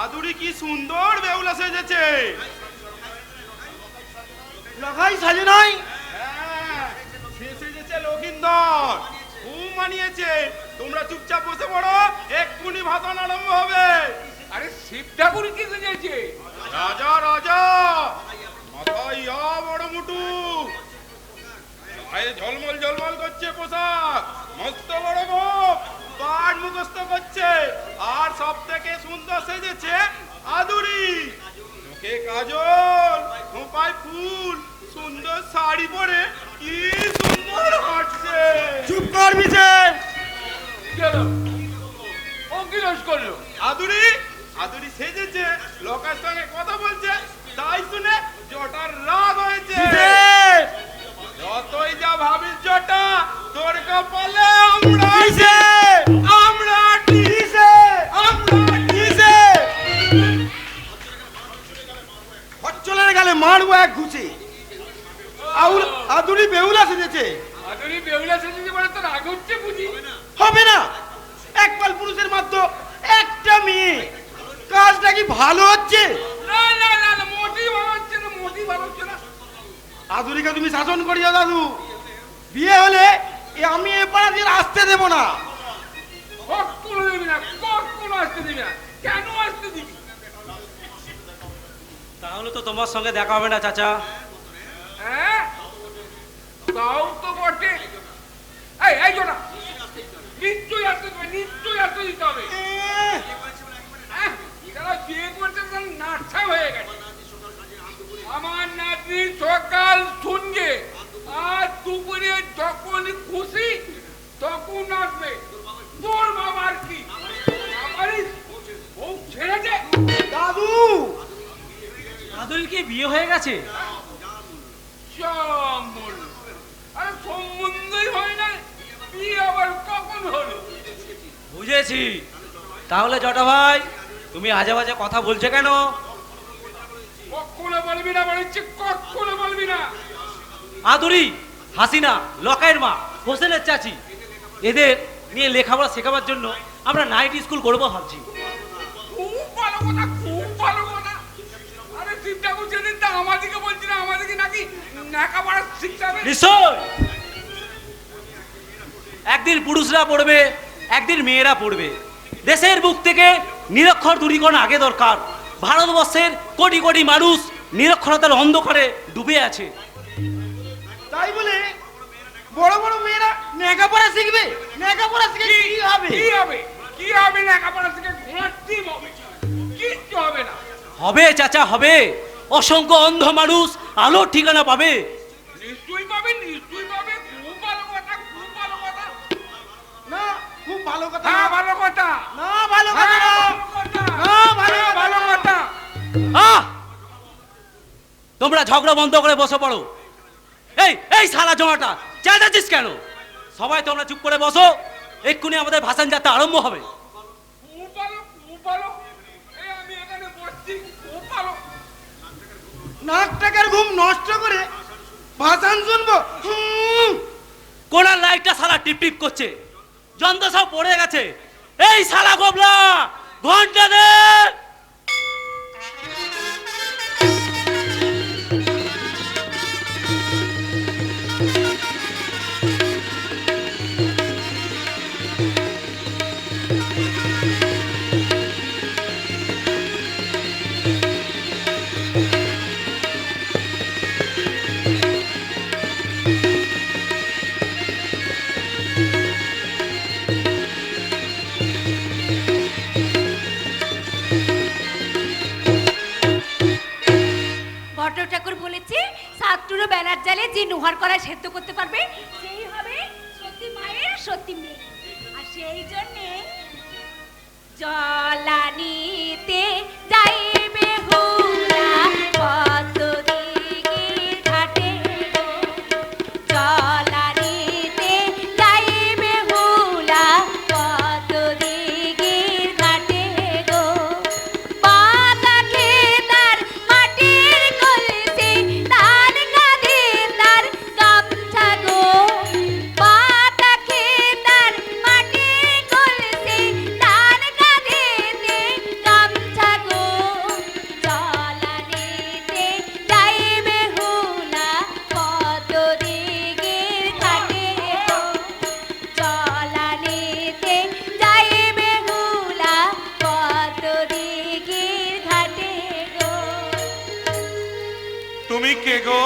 আদুরি কি সুন্দর বেহুলা সেজেছে। লাগাই সাজে নাই। হ্যাঁ, সে সেজেছে লক্ষিন্দর, খুব মানিয়েছে। তোমরা চুপচাপ বসে পড়ো, এক্ষুনি ভাষণ আরম্ভ হবে। আরে শিব ঠাকুর কি সেজেছে? রাজা রাজা, মাথায় বড় মুটু, গায়ে ঝলমল ঝলমল করছে পোশাক, মস্ত বড় মুখ, পাট মুখস্থ করছে, আর সব থেকে সুন্দর সেজেছে আদুরি। চোখে কাজল, খোঁপায় ফুল, সুন্দর শাড়ি পরে কি সুন্দর হাঁটছে। চুপ কর বিছে। গেল ও কি রস করলো? আদুরি আদুরি সেজেছে, লোকের সঙ্গে কথা বলছে, তাই শুনে জটার রাগ হয়েছে। যতই যা ভাবিস জটা, তোর কপালে আমরা আমরা চলে গেলে মারবো এক ঘুষি। আদুরি বেহুলা সেজেছে। আদুরি বেহুলা সেজেছে বলে তো রাগ হচ্ছে বুঝি? হবে না, একপাল পুরুষের মাত্র একটা মেয়ে, কাজটা কি ভালো হচ্ছে? না না না না, মোটেই ভালো হচ্ছে না, মোটেই ভালো হচ্ছে না। আদুরিকে তুমি শাসন করিও দাদু। বিয়ে হলে আমি এ পাড়া দিয়ে আসতে দেবো না। কখনো দিবি না, কখনো আসতে দিবি না। কেন আসতে দিবি? তাহলে তো তোমার সঙ্গে দেখা হবে না চাচা। হ্যাঁ, তাও তো বটে। এই এই জোনা, নিশ্চয়ই আসতে দিবে, নিশ্চয়ই আসতে দিতে হবে। যারা বিয়ে করছে তারা নাচা হয়ে গেছে। আমার নাতনি সকাল শুনবে, আর দুপুরে যখন খুশি তখন আসবে। তোর বাবার কি ও ছেড়েছে? দাদু, আদুরি কি বিয়ে হয়ে গেছে? আরে সম্বন্ধই হয় না, বিয়ে আবার কখন হলো? বুঝেছি। তাহলে জটা ভাই, তুমি আজে বাজে কথা বলছো কেন? কখনো বলবি না বলেছি, কখনো বলবি না। আদুরি, হাসিনা, লকাইয়ের মা, হোসেনের চাচি, এদের নিয়ে লেখাপড়া শেখাবার জন্য আমরা নাইট স্কুল করবো ভাবছি। খুব ভালো কথা, খুব ভালো কথা। আরে শিব ঠাকুর যেদিন তা আমাদেরকে বলছি না, আমাদেরকে নাকি লেখাপড়া শিখতে হবে। নিশ্চয়, একদিন পুরুষরা পড়বে, একদিন মেয়েরা পড়বে। দেশের বুক থেকে নিরক্ষর দূরীকরণ আগে দরকার। ভারতবর্ষের কোটি কোটি মানুষ নিরক্ষরতার অন্ধকারে ডুবে আছে। তাই বলে বড় বড় মেয়েরা লেখাপড়া শিখবে? লেখাপড়া শিখে কি হবে? কি হবে? কি হবে? লেখাপড়া শিখে ঘোরাচ্ছি হবে, কিচ্ছু হবে না। হবে চাচা, হবে। অসংখ্য অন্ধ মানুষ আলোর ঠিকানা পাবে। নিশ্চয়ই পাবে, নিশ্চয়ই পাবে। খুব ভালো কথা, খুব ভালো কথা। না, খুব ভালো কথা। হ্যাঁ, ভালো কথা। না, ভালো কথা না। না, ভালো কথা। আহ! তোমরা ঝগড়া বন্ধ করে বসে পড়ো। এই এই সারা জমাটা চেঁচাচ্ছিস কেন? সবাই তোমরা চুপ করে বসো, এক্ষুনি আমাদের ভাষণ যাত্রা আরম্ভ হবে। খুব ভালো, খুব ভালো। এই আমি এখানে বসছি, খুব ভালো। নাক টাকার ঘুম নষ্ট করে ভাষণ শুনবো? কোনার লাইটটা সারা টিপ টিপ করছে, যন্ত্র সব পড়ে গেছে। এই সালা গোবলা, ঘন্টা দে। যে নোহার কড়ায় সেদ্ধ করতে পারবে সেই হবে সত্যি মায়ের সত্যি মেয়ে। আর সেই জন্যে জলানিতে যাইবে হুলা পদ্ম দিঘির ঘাটে গো, জলানিতে যাইবে হুলা পদ্ম দিঘির ঘাটে গো। পাতা খেতার মাটির কলসি তার কাঁধে তার গামছা গো, পাতা খেতার মাটির কলসি তার কাঁধে গামছা গো। জলানিতে যাইবে হুলা পদ্ম দিঘির ঘাটে গো, জলানিতে যাইবে হুলা পদ্ম দিঘির ঘাটে গো। তুমি কে গো?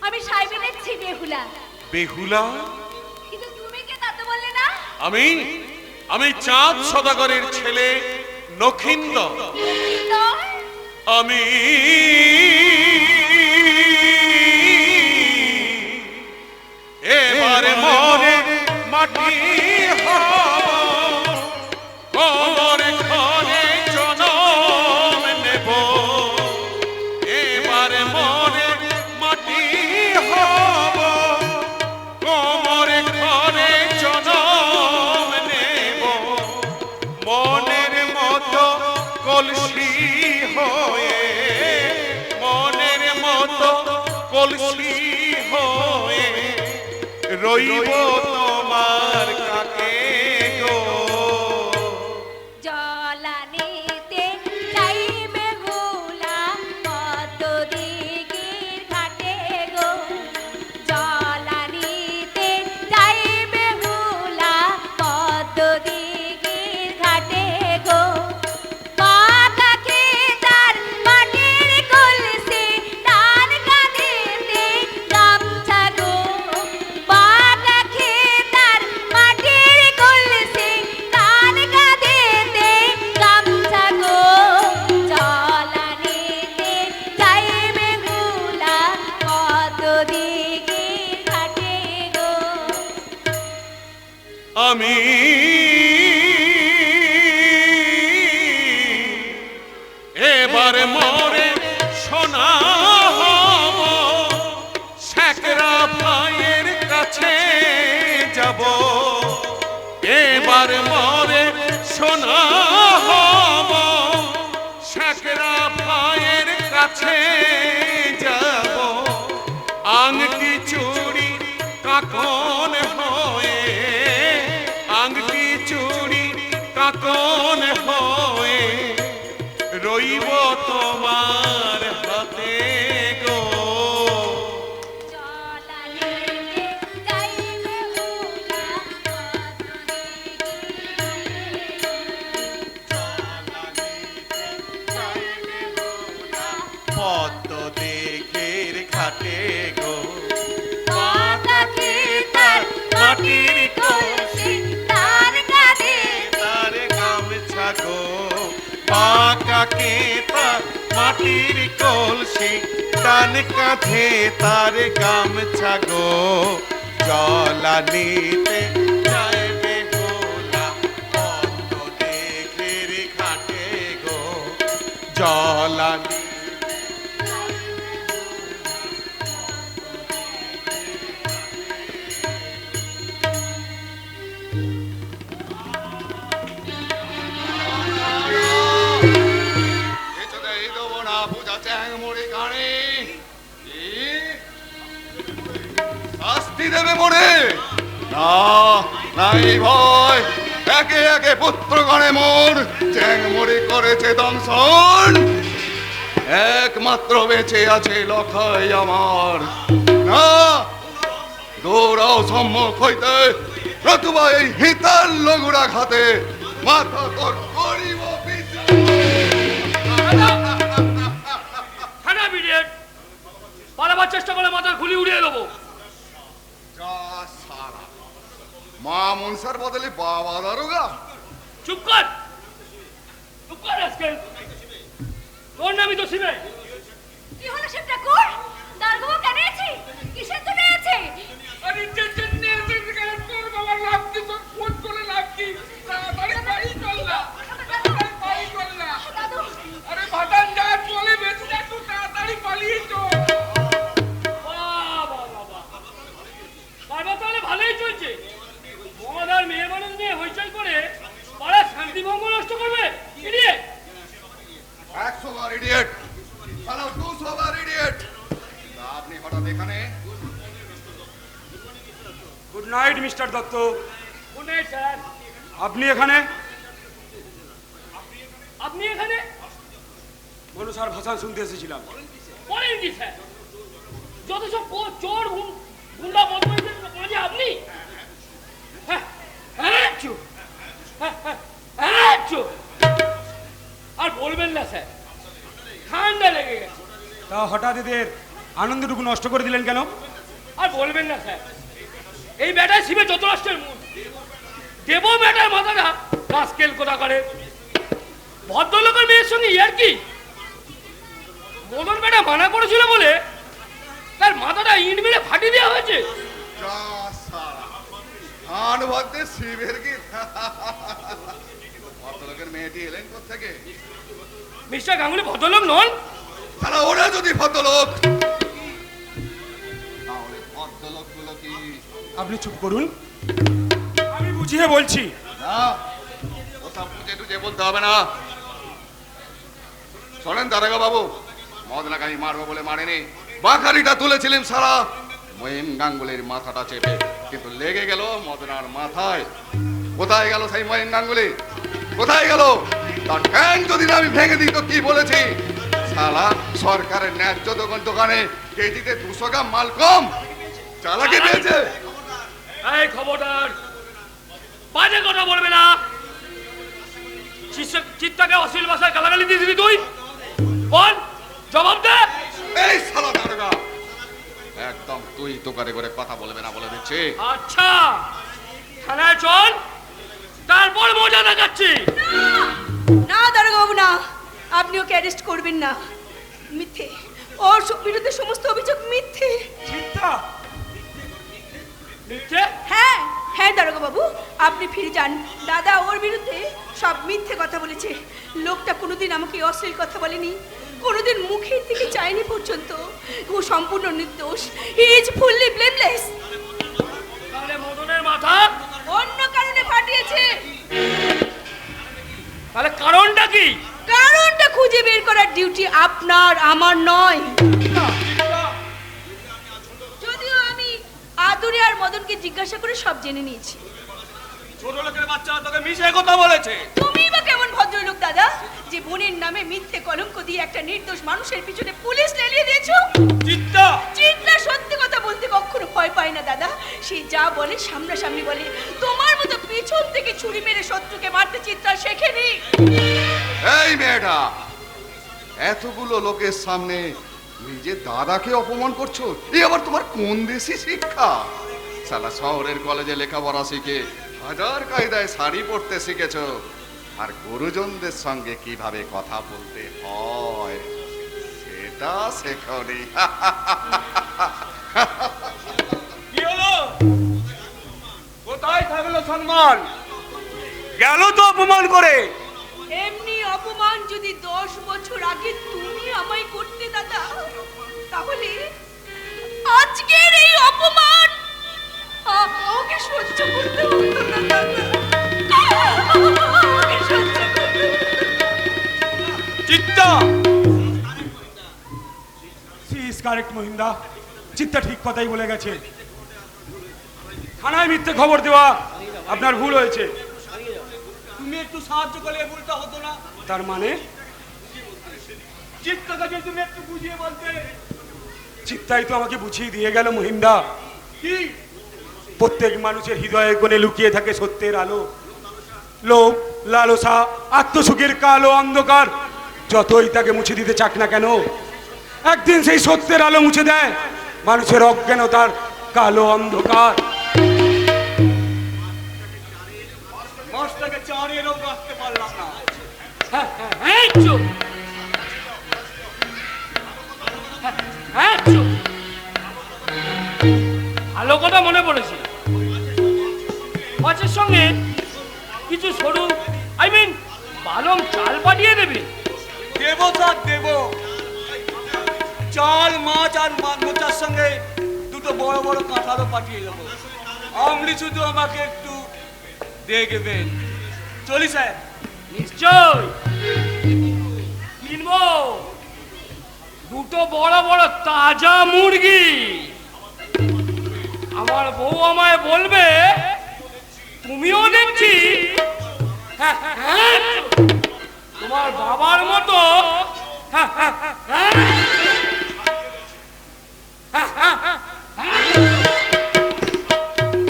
আমি সাইবেনের ছি বেহুলা। বেহুলা? কিন্তু তুমি কে তা তো বললে না? আমি চাঁদ সদাগরের ছেলে নখিন্দর। আমি এবারে মরে মাটি হব, কোমরে ঘরে জনম নেব। এবারে মরে মাটি হব, কোমরে ঘরে জনম নেব। মনের মতো কলসি হয়ে, মনের মতো কলসি হয়ে রইব তোমার কাকে গো। জলানিতে যাইবে হুলা পদ্ম দিঘির ঘাটে গো, জলানিতে যাইবে হুলা পদ্ম দিঘির ঘাটে গো। পাতা খেতার মাটির কলসি তার কাঁধেতে গামছা গো, পাতা খেতার মাটির কলসি তার কাঁধেতে গামছা গো। জলানিতে যাইবে হুলা পদ্ম দিঘির ঘাটে গো। আমি এবারে মরে সোনা হব, শ্যাকরা ভাইয়ের কাছে যাব। এবার মরে সোনা হব, শ্যাকরা ভাইয়ের কাছে যাব। আংটি চুড়ি কাকন হয়ে, আংটি চুড়ি কাকন হয়ে রইব তোমার হাতে গো। জলানিতে যাইবে হুলা পদ্ম দিঘির ঘাটে গো, পদ্ম দিঘির ঘাটে গো। পাতা খেতার মাটির কলসি তার কাঁধে তার গামছা গো, পাকাকে তার মাটির কলসি টান কাঁধে তার গামছা গো। জলানিতে যাইবে হুলা পদ্ম দিঘির ঘাটে গো, জলানি শাস্তি দেবে মনে না, নাই ভয়। একে একে পুত্রগণে মোর চ্যাংমরি করেছে দংশন। একমাত্র বেঁচে আছে লখাই আমার। না, দৌড়াও সম্মুখ হইতে, নতুবা এই হিতার লগুড়া খাতে মাথা তোর করিব বিচার। থানা বিরিয়ান পালাবার চেষ্টা করে মাথার খুলি উড়িয়ে দেবো। যা সালা, মা মনসার বদলে বাবা দারোগা। চুপ কর, চুপ কর আজকে। তোর নামই তো শিবে। কি হলো শিব ঠাকুর? দারোগা হচ্ছে? মদ আর মেয়ে মানুষ নিয়ে হইচই করে পাড়ার শান্তিভঙ্গ নষ্ট করবে? ইডিয়েট! 100 বার ইডিয়েট, শালা 200 বার ইডিয়েট। আপনি হঠাৎ এখানে? Good night mister Dutta. Good night sir. আপনি এখানে? আপনি এখানে? বলো স্যার, ভাষণ শুনতে এসেছিলাম। বলেন কি স্যার? যত সব চোর গুন্ডা বদমাইশের মাঝে আপনি? হ্যাঁ, হ্যাঁ, চুপ। হ্যাঁ, হ্যাঁ, হ্যাঁ, চুপ। আর বলবেন না স্যার, ঠান্ডা লেগে গেছে। তা হঠাৎ এদের আনন্দটুকু নষ্ট করে দিলেন কেন? আর বলবেন না স্যার, এই ব্যাটায় শিবে যত রাষ্ট্রের মূল দেব ব্যাটার মাথাটা রাস্কেল কোথা করে। ভদ্রলোকের মেয়ের সঙ্গে ইয়ার কি মদন ব্যাটা মানা করেছিল বলে তার মাথাটা ইট মেরে ফাটিয়ে দেওয়া হয়েছে। যা সারা আন ভক্তে শিবের কি ভদ্রলোকের মেয়েটি এলেন কোত্থেকে? মিস্টার গাঙ্গুলি ভদ্রলোক নন? তারা ওরা যদি ভদ্রলোক, তাহলে ভদ্রলোক গুলো কি? আপনি চুপ করুন, আমি বুঝিয়ে বলছি। না, ওসব বুঝে টুঝে বলতে হবে না। শোনেন দারোগা বাবু, মদনাকে আমি মারবো বলে মারেনি, বাঁকারিটা তুলেছিলেন সারা মহিম গাঙ্গুলির মাথাটা চেপে, কিন্তু লেগে গেল মদনার মাথায়। কোথায় গেল সেই মহিম গাঙ্গুলি? কোথায় গেল? তার ঠ্যাং যদি না আমি ভেঙে দিই তো কি বলেছি? সালা সরকারের ন্যায্য দোকানে কেজিতে 200 গ্রাম মাল কম, চালাকি পেয়েছে। এই খবরদার, বাজে কথা বলবে না। চিত্তাকে অশ্লীল ভাষায় গালাগালি দিয়েছিলি তুই? বল, জবাব দে। এই সালা দারোগা, একদম তুই তো করে কথা বলবে না বলে দিচ্ছি। আচ্ছা, থানায় চল, তারপর মজা দেখাচ্ছি। না দারোগা বাবু, না, আপনি ওকে অ্যারেস্ট করবেন না। মিথ্যে, ওর বিরুদ্ধে সমস্ত অভিযোগ মিথ্যে। চিন্তা মিথ্যে? হ্যাঁ হ্যাঁ দারোগা বাবু, আপনি ফিরে যান। দাদা ওর বিরুদ্ধে সব মিথ্যে কথা বলেছে। লোকটা কোনোদিন আমাকে অশ্লীল কথা বলেনি, কোনোদিন মুখের দিকে চায়নি পর্যন্ত। ও সম্পূর্ণ নির্দোষ। He is fully blameless. তাহলে মদনের মাথা অন্য কারণে ফাটিয়েছে। তাহলে কারণটা কি? কারণটা খুঁজে বের করার ডিউটি আপনার, আমার নয়। যদিও আমি আদুরে আর মদনকে জিজ্ঞাসা করে সব জেনে নিয়েছি। ছোট লোকের বাচ্চা তোকে মিশে কথা বলেছে। তুমি বা কেমন ভদ্রলোক দাদা, যে বোনের নামে মিথ্যে কলঙ্ক দিয়ে একটা নির্দোষ মানুষের পিছনে পুলিশ লেলিয়ে দিয়েছো? চিত্তা চিত্তা সত্যি কথা বলতে কখনো ভয় পায় না দাদা। সে যা বলে সামনাসামনি বলে। তোমার মতো পিছন থেকে ছুরি মেরে শত্রুকে মারতে চিত্রা শেখেনি। এই মেয়েটা, এতগুলো লোকের সামনে নিজে দাদাকে অপমান করছো? এই আবার তোমার কোন দেশি শিক্ষা? সালা শহরের কলেজে লেখাপড়া শিখে হাজার কায়দায় শাড়ি পরতে শিখেছো, আর গুরুজনদের সঙ্গে কিভাবে কথা বলতে হয় সেটা শেখনি। কি হলো? কোথায় থাকলো সম্মান? গেল তো অপমান করে। এমনি অপমান যদি 10 বছর আগে তুমি আমায় করতে দাদা, তাহলে আজকের এই অপমান আমাকে সহ্য করতে হতো না দাদা। আমাকে সহ্য করতে হতো না। চিত্তা সি ইজ কারেক্ট মহিন্দা, চিত্তা ঠিক কথাই বলে গেছে। থানায় মিথ্যে খবর দেওয়া আপনার ভুল হয়েছে। তুমি একটু সাহায্য করলে ভুলটা হতো না। তার মানে চিত্তাকে যদি তুমি একটু বুঝিয়ে বলতে। চিত্তাই তো আমাকে বুঝিয়ে দিয়ে গেল মহিন্দা। কি? প্রত্যেক মানুষের হৃদয়ে কোণে লুকিয়ে থাকে সত্যের আলো। লোভ, লালসা, আত্মসুখের কালো অন্ধকার যতই তাকে মুছে দিতে চাক না কেন, একদিন সেই সত্যের আলো মুছে দেয় মানুষের অজ্ঞানতার কালো অন্ধকার। মাছটাকে চারিয়েও বাঁচতে পারলাম না। হ্যাঁ, হ্যাঁ, হ্যাঁ, চুপ। হ্যাঁ, হ্যাঁ, চুপ। ভালো কথা মনে পড়েছে। মাছের সঙ্গে কিছু সরু বালম চাল পাঠিয়ে দেবে। দেবো স্যার, দেবো। চাল, মাছ আর মোচার সঙ্গে দুটো বড় বড় কাঁঠালও পাঠিয়ে দেবো। আপনি শুধু আমাকে একটু দেখবেন। চলি স্যার। নিশ্চয় কিনবো দুটো বড় বড় তাজা মুরগি। আমার বউ আমায় বলবে তুমিও দেখছি তোমার বাবার মতো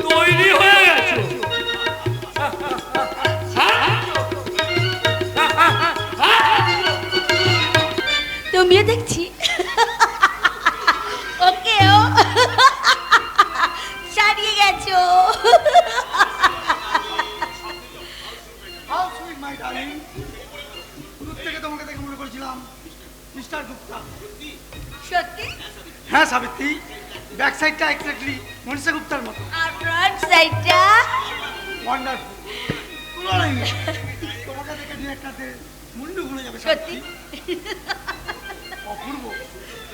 তৈরি হয়ে গেছো। তুমিও দেখছি ওকেও সারিয়ে গেছো। How sweet my darling. দূর থেকে তোমাকে দেখে মনে করেছিলাম মিস্টার গুপ্তা। সত্যি? হ্যাঁ সাবিত্রী, ব্যাক সাইডটা এক্স্যাক্টলি মনীষা গুপ্তার মতো। আর ফ্রন্ট সাইডটা ওয়ান্ডারফুল। তুলনাই নেই। তোমাকে দেখে দু একটাতে মুন্ডু ঘুরে যাবে। সত্যি? অপূর্ব,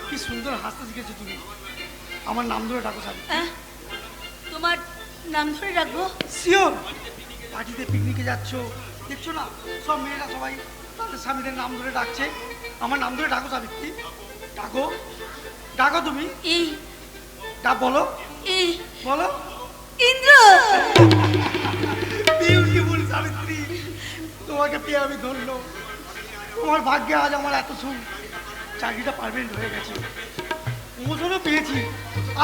কি সুন্দর হাসতে শিখেছো তুমি। আমার নাম ধরে ডাকো সাবিত্রী। তোমার নাম ধরে রাখবো? শিওর। পার্টিতে পিকনিকে যাচ্ছ, দেখছো না সব মেয়েরা সবাই তাদের স্বামীদের নাম ধরে ডাকছে। আমার নাম ধরে ডাকো সাবিত্রী। ডাকো, ডাকো তুমি। এই ডাক বলো, এই বলো। ইন্দ্র। বিউটিফুল সাবিত্রী, তোমাকে পেয়ে আমি ধন্য। তোমার ভাগ্যে আজ আমার এত সুখ। চাকরিটা পারমানেন্ট হয়ে গেছে, প্রমোশনও পেয়েছি।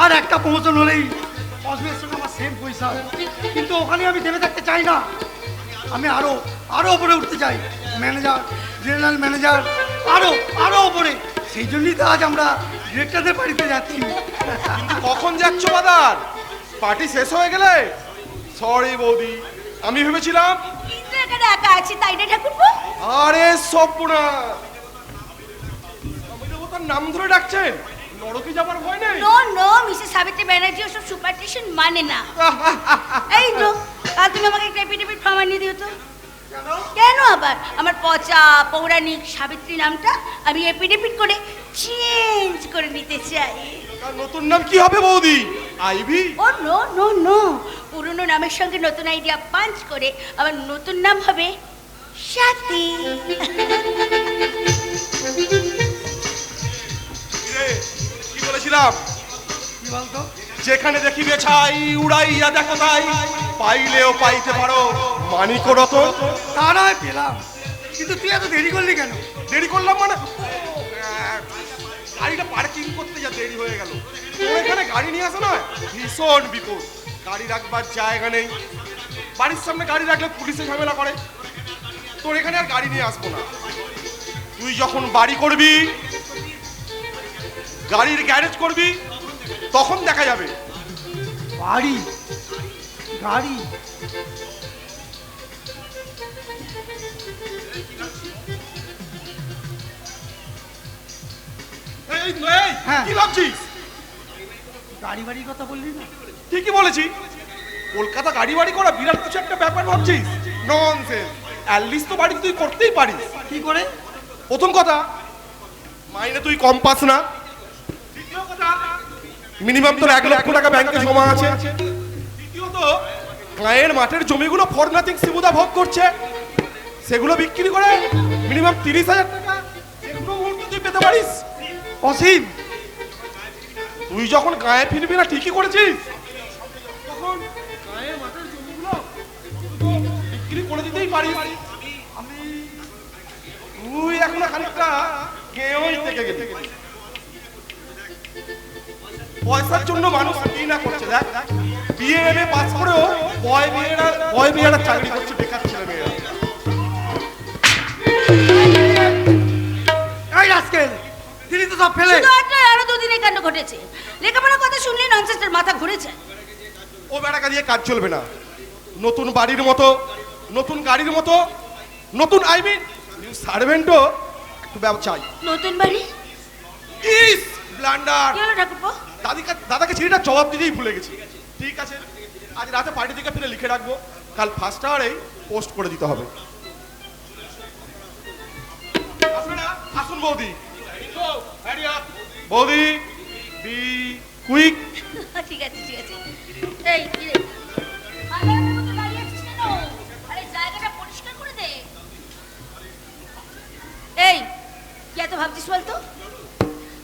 আর একটা প্রমোশন হলেই অসমের সঙ্গে আমার সেম পয়সা। কিন্তু ওখানে আমি থেমে থাকতে চাই না। আমি আরো আরো উপরে উঠতে চাই, ম্যানেজার, জেনারেল ম্যানেজার, আরো আরো উপরে। সেই জন্যই তো আজ আমরা ডিরেক্টরদের বাড়িতে যাচ্ছি। কিন্তু কখন যাচ্ছ বাদার? পার্টি শেষ হয়ে গেলে? সরি বৌদি, আমি ভেবেছিলাম। ইন্দ্র এখানে একা আছে তাই না ঠাকুরপো? আরে সর্বনাশ, আমাদের ও তার নাম ধরে ডাকছেন। নরকে যাবার ভয় নেই? No no, Mrs Savitri Banerjee ওসব সুপারস্টিশন মানে না। এই তো কাল তুমি আমাকে একটা এপিডেভিট ফর্ম আনিয়ে দিও তো। কেন আবার? আমার পচা পৌরাণিক সাবিত্রী নামটা আমি এপিডেভিট করে চেঞ্জ করে নিতে চাই। তার নতুন নাম কি হবে বৌদি? আইভি? ও নো নো নো, পুরনো নামের সঙ্গে নতুন আইডিয়া পাঞ্চ করে আমার নতুন নাম হবে সাথী। কি বলেছিলাম? কি বলতো? যেখানে দেখিবে ছাই উড়াইয়া দেখো তাই, পাইলেও পাইতে পারো মানিক রতন। তা নয় পেলাম, কিন্তু তুই এত দেরি করলি কেন? দেরি করলাম মানে গাড়িটা পার্কিং করতে যা দেরি হয়ে গেল। তোর এখানে গাড়ি নিয়ে আসা নয় ভীষণ বিপদ। গাড়ি রাখবার জায়গা নেই, বাড়ির সামনে গাড়ি রাখলে পুলিশে ঝামেলা করে। তোর এখানে আর গাড়ি নিয়ে আসবো না। তুই যখন বাড়ি করবি, গাড়ির গ্যারেজ করবি, তখন দেখা যাবে। বাড়ি, গাড়ি, হ্যাঁ। কি ভাবছিস? গাড়ি বাড়ির কথা বললি না? ঠিকই বলেছি। কলকাতা গাড়ি বাড়ি করা বিরাট কিছু একটা ব্যাপার ভাবছিস? ননসেন্স। অ্যাটলিস্ট তো বাড়ি তুই করতেই পারিস। কি করে? প্রথম কথা, মাইনে তুই কম পাস না। দ্বিতীয় কথা, মিনিমাম তোর 1 লক্ষ টাকা ব্যাংকে জমা আছে। তৃতীয়ত, গায়ের মাঠের জমিগুলো ফর নাথিং শিবুদা ভোগ করছে, সেগুলো বিক্রি করে মিনিমাম 30,000 টাকা যেকোনো মুহূর্তে তুই পেতে পারিস। অসীম, তুই যখন গায়ে ফিরবি না ঠিকই করেছিস, তখন গায়ের মাঠের জমিগুলো বিক্রি করে দিতেই পারিস। আমি তুই এখন খানিকটা গেঁয়োই থেকে গেলি। পয়সার জন্য মানুষ কি না করছে দেখ। বিয়ে এমএ পাস করেও বয় বিয়েরা চাকরি করছে বেকার ছেলে মেয়েরা। এই রাস্কেল, তিনি তো সব ফেলে। শুধু একটা আরো দুদিনে কাণ্ড ঘটেছে। লেখাপড়ার কথা শুনলে ননসেন্সের মাথা ঘুরে যায়। ও বেড়াকা দিয়ে কাজ চলবে না। নতুন বাড়ির মতো, নতুন গাড়ির মতো, নতুন সার্ভেন্টও একটু চাই। নতুন বাড়ি? ইস ব্লান্ডার। কি হলো ঠাকুরপো? দাদাকে ছিঁড়িটা জবাব দিতেই ভুলে গেছি। ঠিক আছে, আজ রাতে পার্টি থেকে ফিরে লিখে রাখবো, কাল ফার্স্ট আওয়ারেই পোস্ট করে দিতে হবে। আসুন বৌদি। বৌদি, বি কুইক। ঠিক আছে ঠিক আছে। এই কি রে মালার মতো দাঁড়িয়ে আছিস কেন? আরে জায়গাটা পরিষ্কার করে দে। এই কি এত ভাবছিস বলতো?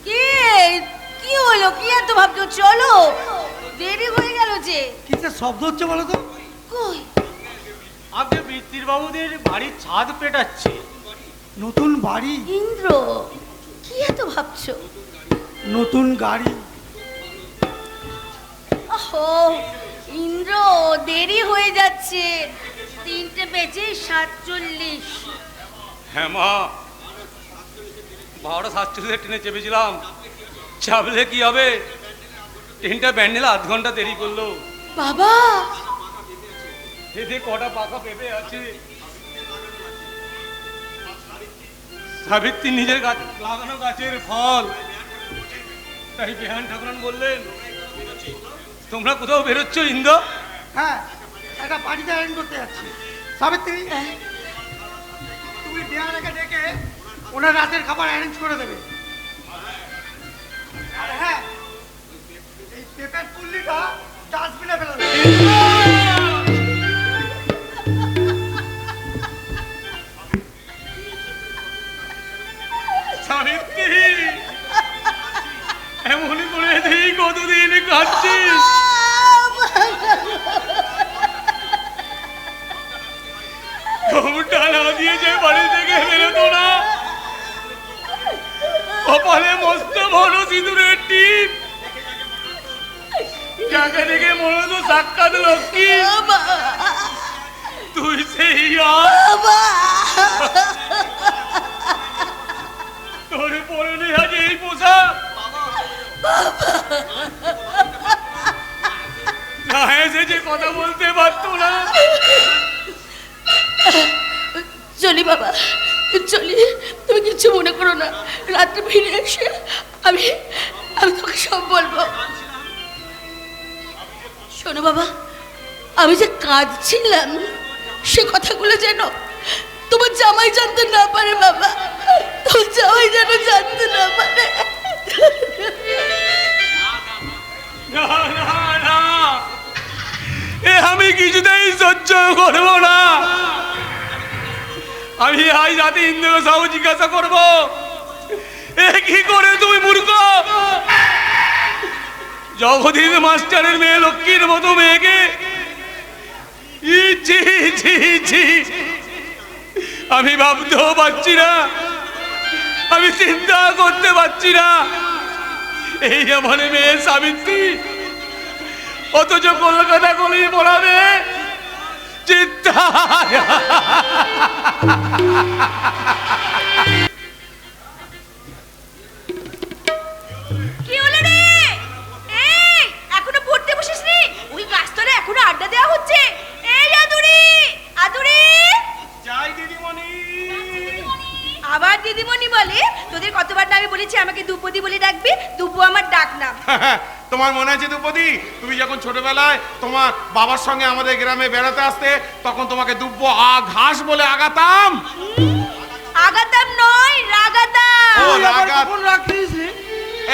কি কি হলো? কি এত ভাবছো? চলো, দেরি হয়ে গেল যে। কিসের শব্দ হচ্ছে বলো তো? কই আগে বৃত্তির বাবুদের বাড়ির ছাদ পেটাচ্ছে। নতুন বাড়ি, ইন্দ্র, কি এত ভাবছো? নতুন গাড়ি। ওহো ইন্দ্র, দেরি হয়ে যাচ্ছে, 3:47। হ্যাঁ মা, 12:47 ট্রেনে চেপেছিলাম। চাপলে কি হবে, ট্রেনটা ব্যান্ডেল আধ ঘন্টা দেরি করলো। বাবা এতে কটা পাকা পেঁপে আছে। সাবিত্রী নিজের গাছ লাগানো গাছের ফল। তাই বিহান ঠাকুরান বললেন, তোমরা কোথাও বেরোচ্ছ ইন্দ্র? হ্যাঁ, একটা বাড়িতে অ্যারেঞ্জ করতে যাচ্ছি। সাবিত্রী, তুমি বিহারাকে ডেকে ওনার রাতের খাবার অ্যারেঞ্জ করে দেবে। আর হ্যাঁ, এই পেঁপের পুল্লিটা ডাস্টবিনে ফেলে দেবে। সাবিত্রী, এমন করে এই কতদিন কাটছিস? ঘুমটা না দিয়ে যে বাড়ি থেকে বেরোতো না, কপালে মস্ত বড় সিঁদুরের টিপ, যাকে দেখে মনে হতো সাক্ষাৎ লক্ষ্মী, তুই সেই তোর পরে নেই আজ এই পোশাক। না এসেছে কথা বলতে পারতো না। চলি বাবা, চলি, তুমি কিছু মনে করো না। রাত্রে ফিরে এসে আমি তোকে সব বলবো। শোনো বাবা, আমি যে কাঁদছিলাম সে কথাগুলো যেন তোমার জামাই জানতে না পারে বাবা, তোমার জামাই যেন জানতে না পারে। না না না, এ আমি কিছুতেই সহ্য করবো না। আমি আজ রাতে ইন্দ্র সাহু জিজ্ঞাসা করবো, এ কি করে তুমি মূর্খ? জগদীশ মাস্টারের মেয়ে লক্ষ্মীর মতো মেয়েকে ছি ছি ছি, আমি ভাবতেও পারছি না, আমি চিন্তা করতে পারছি না। এই আমার মেয়ে সাবিত্রী, অথচ কলকাতা কলেজ পড়াবে চিন্তা। কি হলো রে? এই এখনো পড়তে বসিস নি? ওই গাছতলে এখনো আড্ডা দেওয়া হচ্ছে। এই আদুরি, আদুরি, যাই দিদিমণি। আবার দিদিমণি বলে? তোদের কতবার না আমি বলেছি আমাকে দুপদি বলে ডাকবি? দুপু আমার ডাক নাম। তোমার মনে আছে দুপদি, তুমি যখন ছোটবেলায় তোমার বাবার সঙ্গে আমাদের গ্রামে বেড়াতে আসতে, তখন তোমাকে দুব্ব ঘাস বলে আগাতাম। আগাতাম নয়, রাগাতাম। ও রাগাত। কখন রাখিস রে?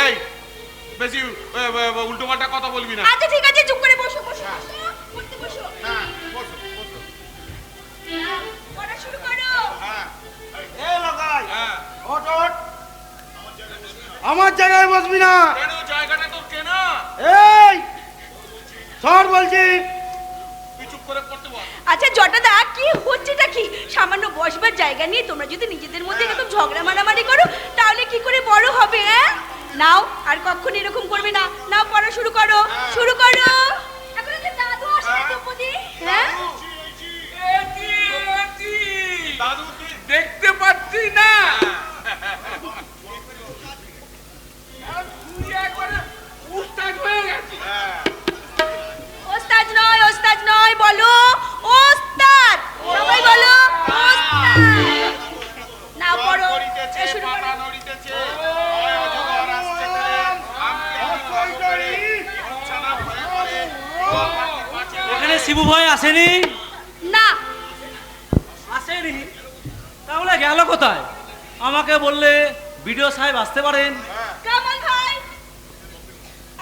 এই বেশি উল্টো পাল্টা কথা বলবি না। আচ্ছা ঠিক আছে, চুপ করে বসো বসো বসো, পড়তে বসো। হ্যাঁ, বসো বসো। পড়া শুরু করো। হ্যাঁ এই লাগাই, হ্যাঁ। ওঠ ওঠ। আমার জায়গায় বসবি না। কেন জায়গাটা তোর কেনা? এই সর বলছি। তুই চুপ করে পড়তে বল। আচ্ছা জটাদা, কি হচ্ছেটা কি? সামান্য বসবার জায়গা নিয়ে তোমরা যদি নিজেদের মধ্যে এরকম ঝগড়া মারামারি করো, তাহলে কি করে বড় হবে? নাও, আর কখনো এরকম করবে না। নাও, পড়া শুরু করো, শুরু করো। এখন যে দাদু আসে দুপদি, হ্যাঁ দাদু তুই দেখতে পাচ্ছি না, ওস্তাদ নয়, ওস্তাদ নয়, বলো ওস্তাদ, সবাই বলো ওস্তাদ। নাও পড়ো, নড়িতেছে, এই শুরু পাতা করো। নড়িতেছে, ভয় অজগর আসছে করে, আমি কত করে, ইচ্ছা না ভয় করে, পাখি পাছে এখানে শিবু ভাই আসেনি? না, আসেনি? তাহলে গেল কোথায়? আমাকে বললে বিডিও সাহেব আসতে পারেন। কামাল ভাই।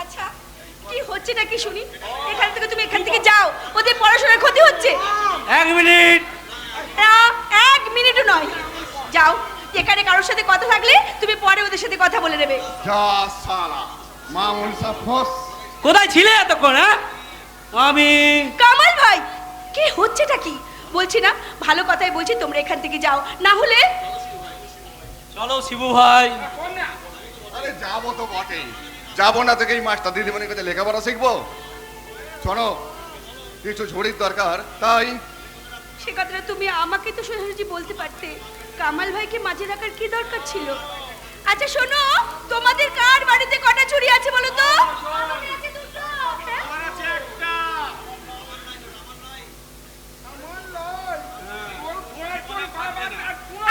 আচ্ছা কি হচ্ছেটা কি শুনি? এখান থেকে তুমি এখান থেকে যাও, ওদের পড়াশোনার ক্ষতি হচ্ছে। 1 মিনিট। না, 1 মিনিটও নয়। যাও, এখানে কারোর সাথে কথা থাকলে তুমি পরে ওদের সাথে কথা বলে নেবে। যা সালা মামুন সাহেব ফস। কোথায় ছিলে এতক্ষণ? হ্যাঁ, আমি কামাল ভাই, কি হচ্ছেটা কি? বলছি না, ভালো কথাই বলছি, তোমরা এখান থেকে যাও, না হলে চলো শিবু ভাই। আরে যাবো তো বটেই, যাবো না থেকেই মাস্টার দিদিমণির কাছে লেখাপড়া শিখবো। শোনো, কিছু ঝুড়ির দরকার, তাই সে কথাটা তুমি আমাকে তো সোজাসুজি বলতে পারতে। কামাল ভাইকে মাঝে রাখার কি দরকার ছিল? আচ্ছা শোনো, তোমাদের কার বাড়িতে কটা চুড়ি আছে বলো তো? আমাদের আছে দুটো। হ্যাঁ?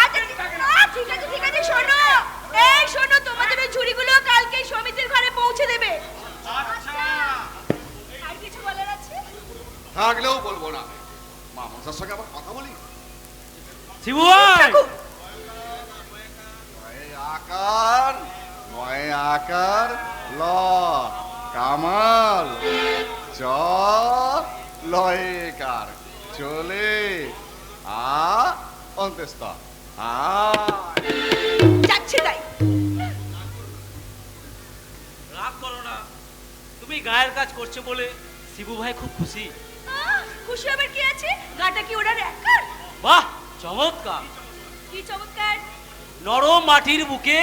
আচ্ছা, ঠিক আছে ঠিক আছে, শোনো, এই শোনো, তোমাদের ওই ঝুড়িগুলো কালকে সমিতির ঘরে পৌঁছে দেবে। আচ্ছা, আর কিছু বলার আছে? থাকলেও বলবো না। মামুন সাহেবের সঙ্গে আবার কথা বলি। শিবু ভাই, থাকুক। আকার নয় আকার ল কামাল চ লয়কার চলে আ অন্তেস্ত আ যাচ্ছে তাই। রাগ করো না, তুমি গায়ের কাজ করছো বলে শিবু ভাই খুব খুশি। খুশি হবার কি আছে? গাটা কি ওনার একার? বাহ, চমৎকার। কি চমৎকার! নরম মাটির বুকে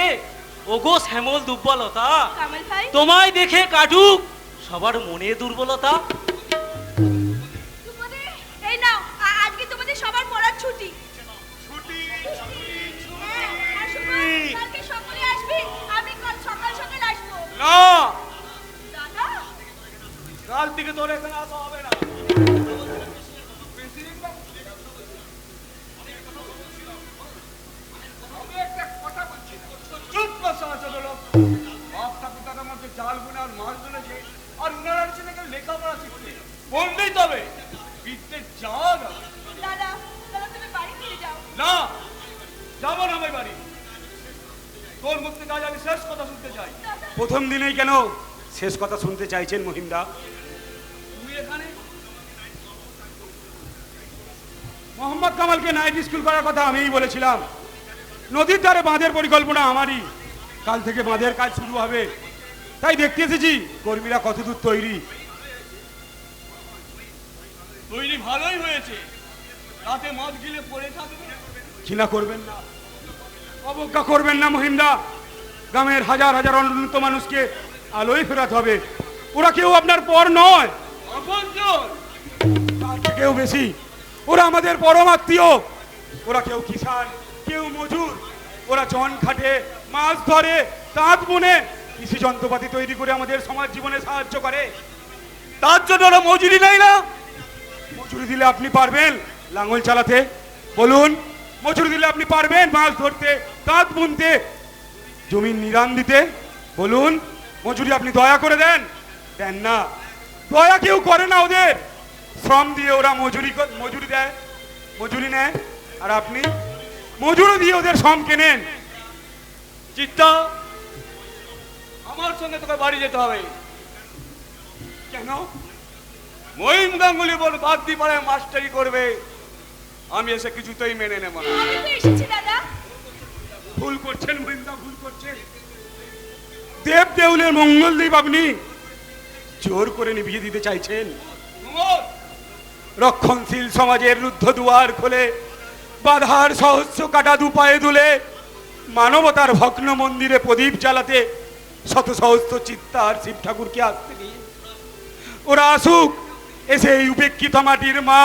ওগো শ্যামল দুর্বলতা, কামাল ভাই, তোমায় দেখে কাটুক সবার মনে দুর্বলতা। তোমাদের এই নাও, আজকে তোমাদের সবার পড়ার ছুটি। হ্যাঁ, আর শোনো, কালকে সকলে আসবে, আমি কাল সকাল সকাল আসবো। না, দাদা, কাল থেকে তোর এখানে আসা হবে না। চুপ কর সমাজের লোক। বাপ ঠাকুরদার আমাকে জাল বুনে আর মাছ ধরেছে, আর উনারা ছেলে কেউ লেখাপড়া শিখছে। বললেই তবে বিদ্যে যাওয়া না। দাদা, দাদা তুমি বাড়ি ফিরে যাও। না, যাবো না আমি বাড়ি। তোর মুখ থেকে আজ আমি শেষ কথা শুনতে চাই। প্রথম দিনেই কেন শেষ কথা শুনতে চাইছেন মহিমদা? তুই এখানে মোহাম্মদ কামালকে নাইট স্কুল করার কথা আমিই বলেছিলাম। নদীর ধারে বাঁধের পরিকল্পনা আমারই। কাল থেকে বাঁধের কাজ শুরু হবে, তাই দেখতে এসেছি কর্মীরা কতদূর তৈরি। তৈরি ভালোই হয়েছে, রাতে মদ গিলে পড়ে থাকবে। ঘৃণা করবেন না, অবজ্ঞা করবেন না মহিমদা। গ্রামের হাজার হাজার অনুন্নত মানুষকে আলোয় ফেরাতে হবে। ওরা কেউ আপনার পর নয়, আপনজন। তার থেকেও বেশি ওরা আমাদের পরম আত্মীয়। ওরা কেউ কিষান, কেউ মজুর। ওরা জন খাটে, মাছ ধরে, তাঁত বুনে, কৃষি যন্ত্রপাতি তৈরি করে আমাদের সমাজ জীবনে সাহায্য করে। তার জন্য ওরা মজুরি নেয় না। মজুরি দিলে আপনি পারবেন লাঙল চালাতে? বলুন, মজুরি দিলে আপনি পারবেন মাছ ধরতে, তাঁত বুনতে, জমির নিরান দিতে? বলুন, মজুরি আপনি দয়া করে দেন? দেন না, দয়া কেউ করে না ওদের। শ্রম দিয়ে ওরা মজুরি দেয়, মজুরি নেয়, আর আপনি মজুরি দিয়ে ওদের শ্রম কেনেন। চিত্তা, আমার সঙ্গে তোকে বাড়ি যেতে হবে। কেন? মহিম গাঙ্গুলি বল বাদ দি পাড়ায় মাস্টারি করবে, আমি এসে কিছুতেই মেনে নেব না। আমি তো এসেছি দাদা। ভুল করছেন বৃন্দা, ভুল করছেন। দেব দেউলের মঙ্গলদ্বীপ আপনি জোর করে নিভিয়ে দিতে চাইছেন। কুমোর, রক্ষণশীল সমাজের রুদ্ধ দুয়ার খোলে, বাধার সহস্র কাটা দুপায়ে দুলে, মানবতার ভগ্ন মন্দিরে প্রদীপ জ্বালাতে শত সহস্র চিত্তার শিব ঠাকুরকে আসতে নিয়ে ওরা আসুক। এসে এই উপেক্ষিত মাটির মা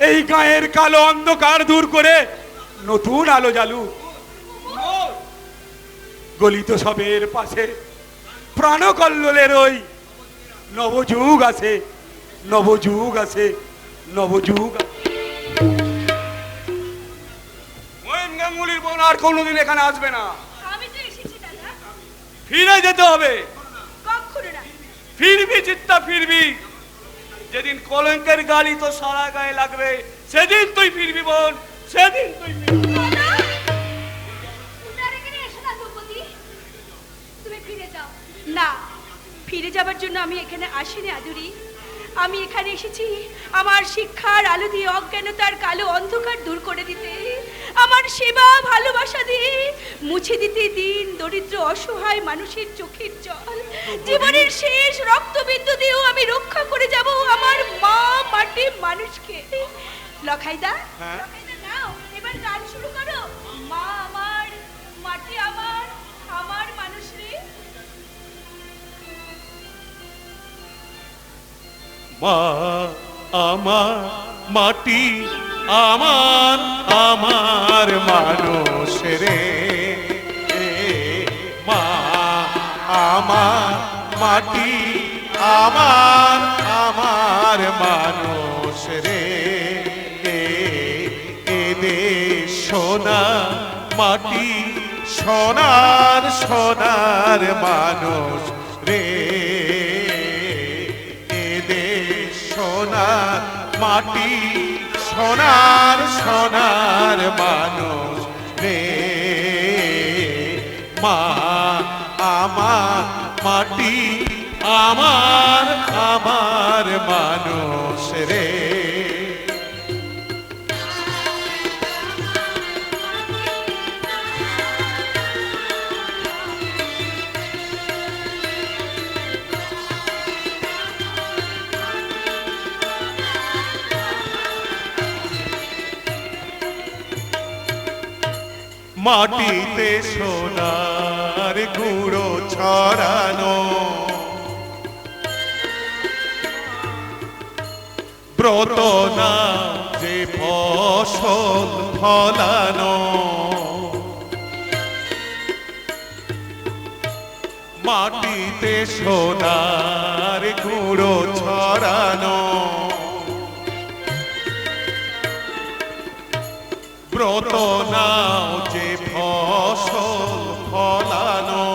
এই গায়ের কালো অন্ধকার দূর করে নতুন আলো জ্বালুক। কুমোর, গলিত সবের পাশে প্রাণকল্লোলের ওই নবযুগ আছে, নবযুগ আছে, নবযুগ আছে। মহিম গাঙ্গুলির বোন আর কোনোদিন এখানে আসবে না। আমি তো এসেছি দাদা। ফিরে যেতে হবে। কখনো না। ফিরবি চিত্তা, ফিরবি। যেদিন কলঙ্কের গালি তো সারা গায়ে লাগবে, সেদিন তুই ফিরবি বোন, সেদিন তুই ফিরবি। দাদা, তুমি আর এখানে এসো না দ্রৌপদী। তুমি ফিরে যাও। না, ফিরে যাবার জন্য আমি এখানে আসিনি আদুরি। আমি এখানে এসেছি আমার শিক্ষার আলো দিয়ে অজ্ঞানতার কালো অন্ধকার দূর করে দিতে, আমার সেবা ভালোবাসা দিয়ে মুছে দিতে দিন দরিদ্র অসহায় মানুষের চোখের জল। জীবনের শেষ রক্তবিন্দু দিয়েও আমি রক্ষা করে যাব আমার মা মাটি মানুষকে। লখাইদা, লখাইদা নাও, এবার গান শুরু করো। মা আমার, মাটি আমার, আমার মানুষ রে। মা আমার মাটি আমার, আমার মানুষ রে। মা আমার মাটি আমার, আমার মানুষ রে। এদের সোনা মাটি সোনার সোনার মানুষ রে। সোনার মাটি সোনার সোনার মানুষ রে। মা আমার মাটি আমার, আমার মানুষ রে। মাটিতে সোনার গুঁড়ো ছড়ানো, ব্রত না যে ফসল ফলানো। মাটিতে সোনার গুঁড়ো ছড়ানো, ব্রত নাও যে ফসল ফলানো।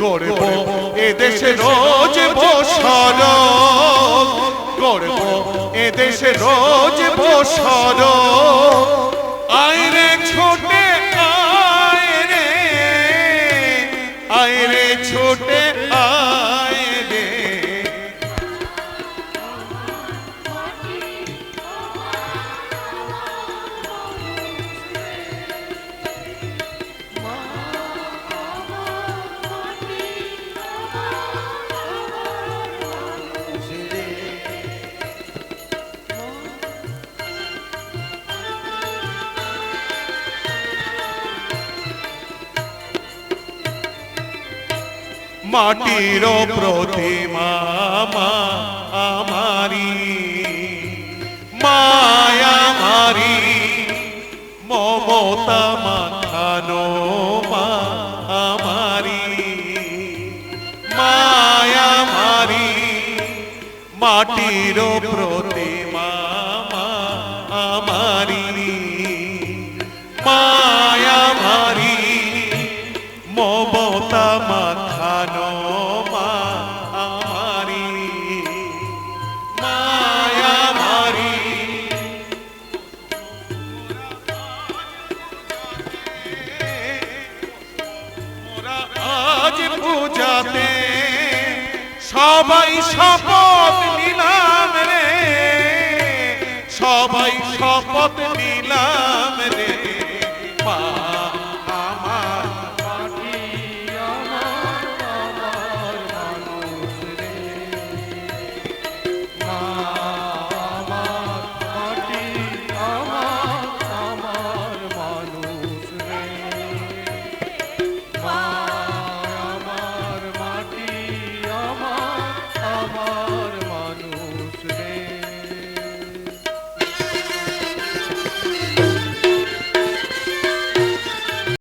গড়ব এদেশে রোজ বসর, গড়ব এদেশে রোজ বসর। আইরে ছোটে আইরে, আইরে ছোটে আইরে। মাটির প্রতিমা মা আমারি, মায়া মারি মমতা মাখানো মা আমারি। মায়া মারি মাটির প্রতিমা মা আমারি। মায়া মারি মমতা মাখানো মা আমারি। মায়া মারি মোরা আজ পূজাতে সবাই শপথ নিলাম রে, সবাই শপথ নিলাম।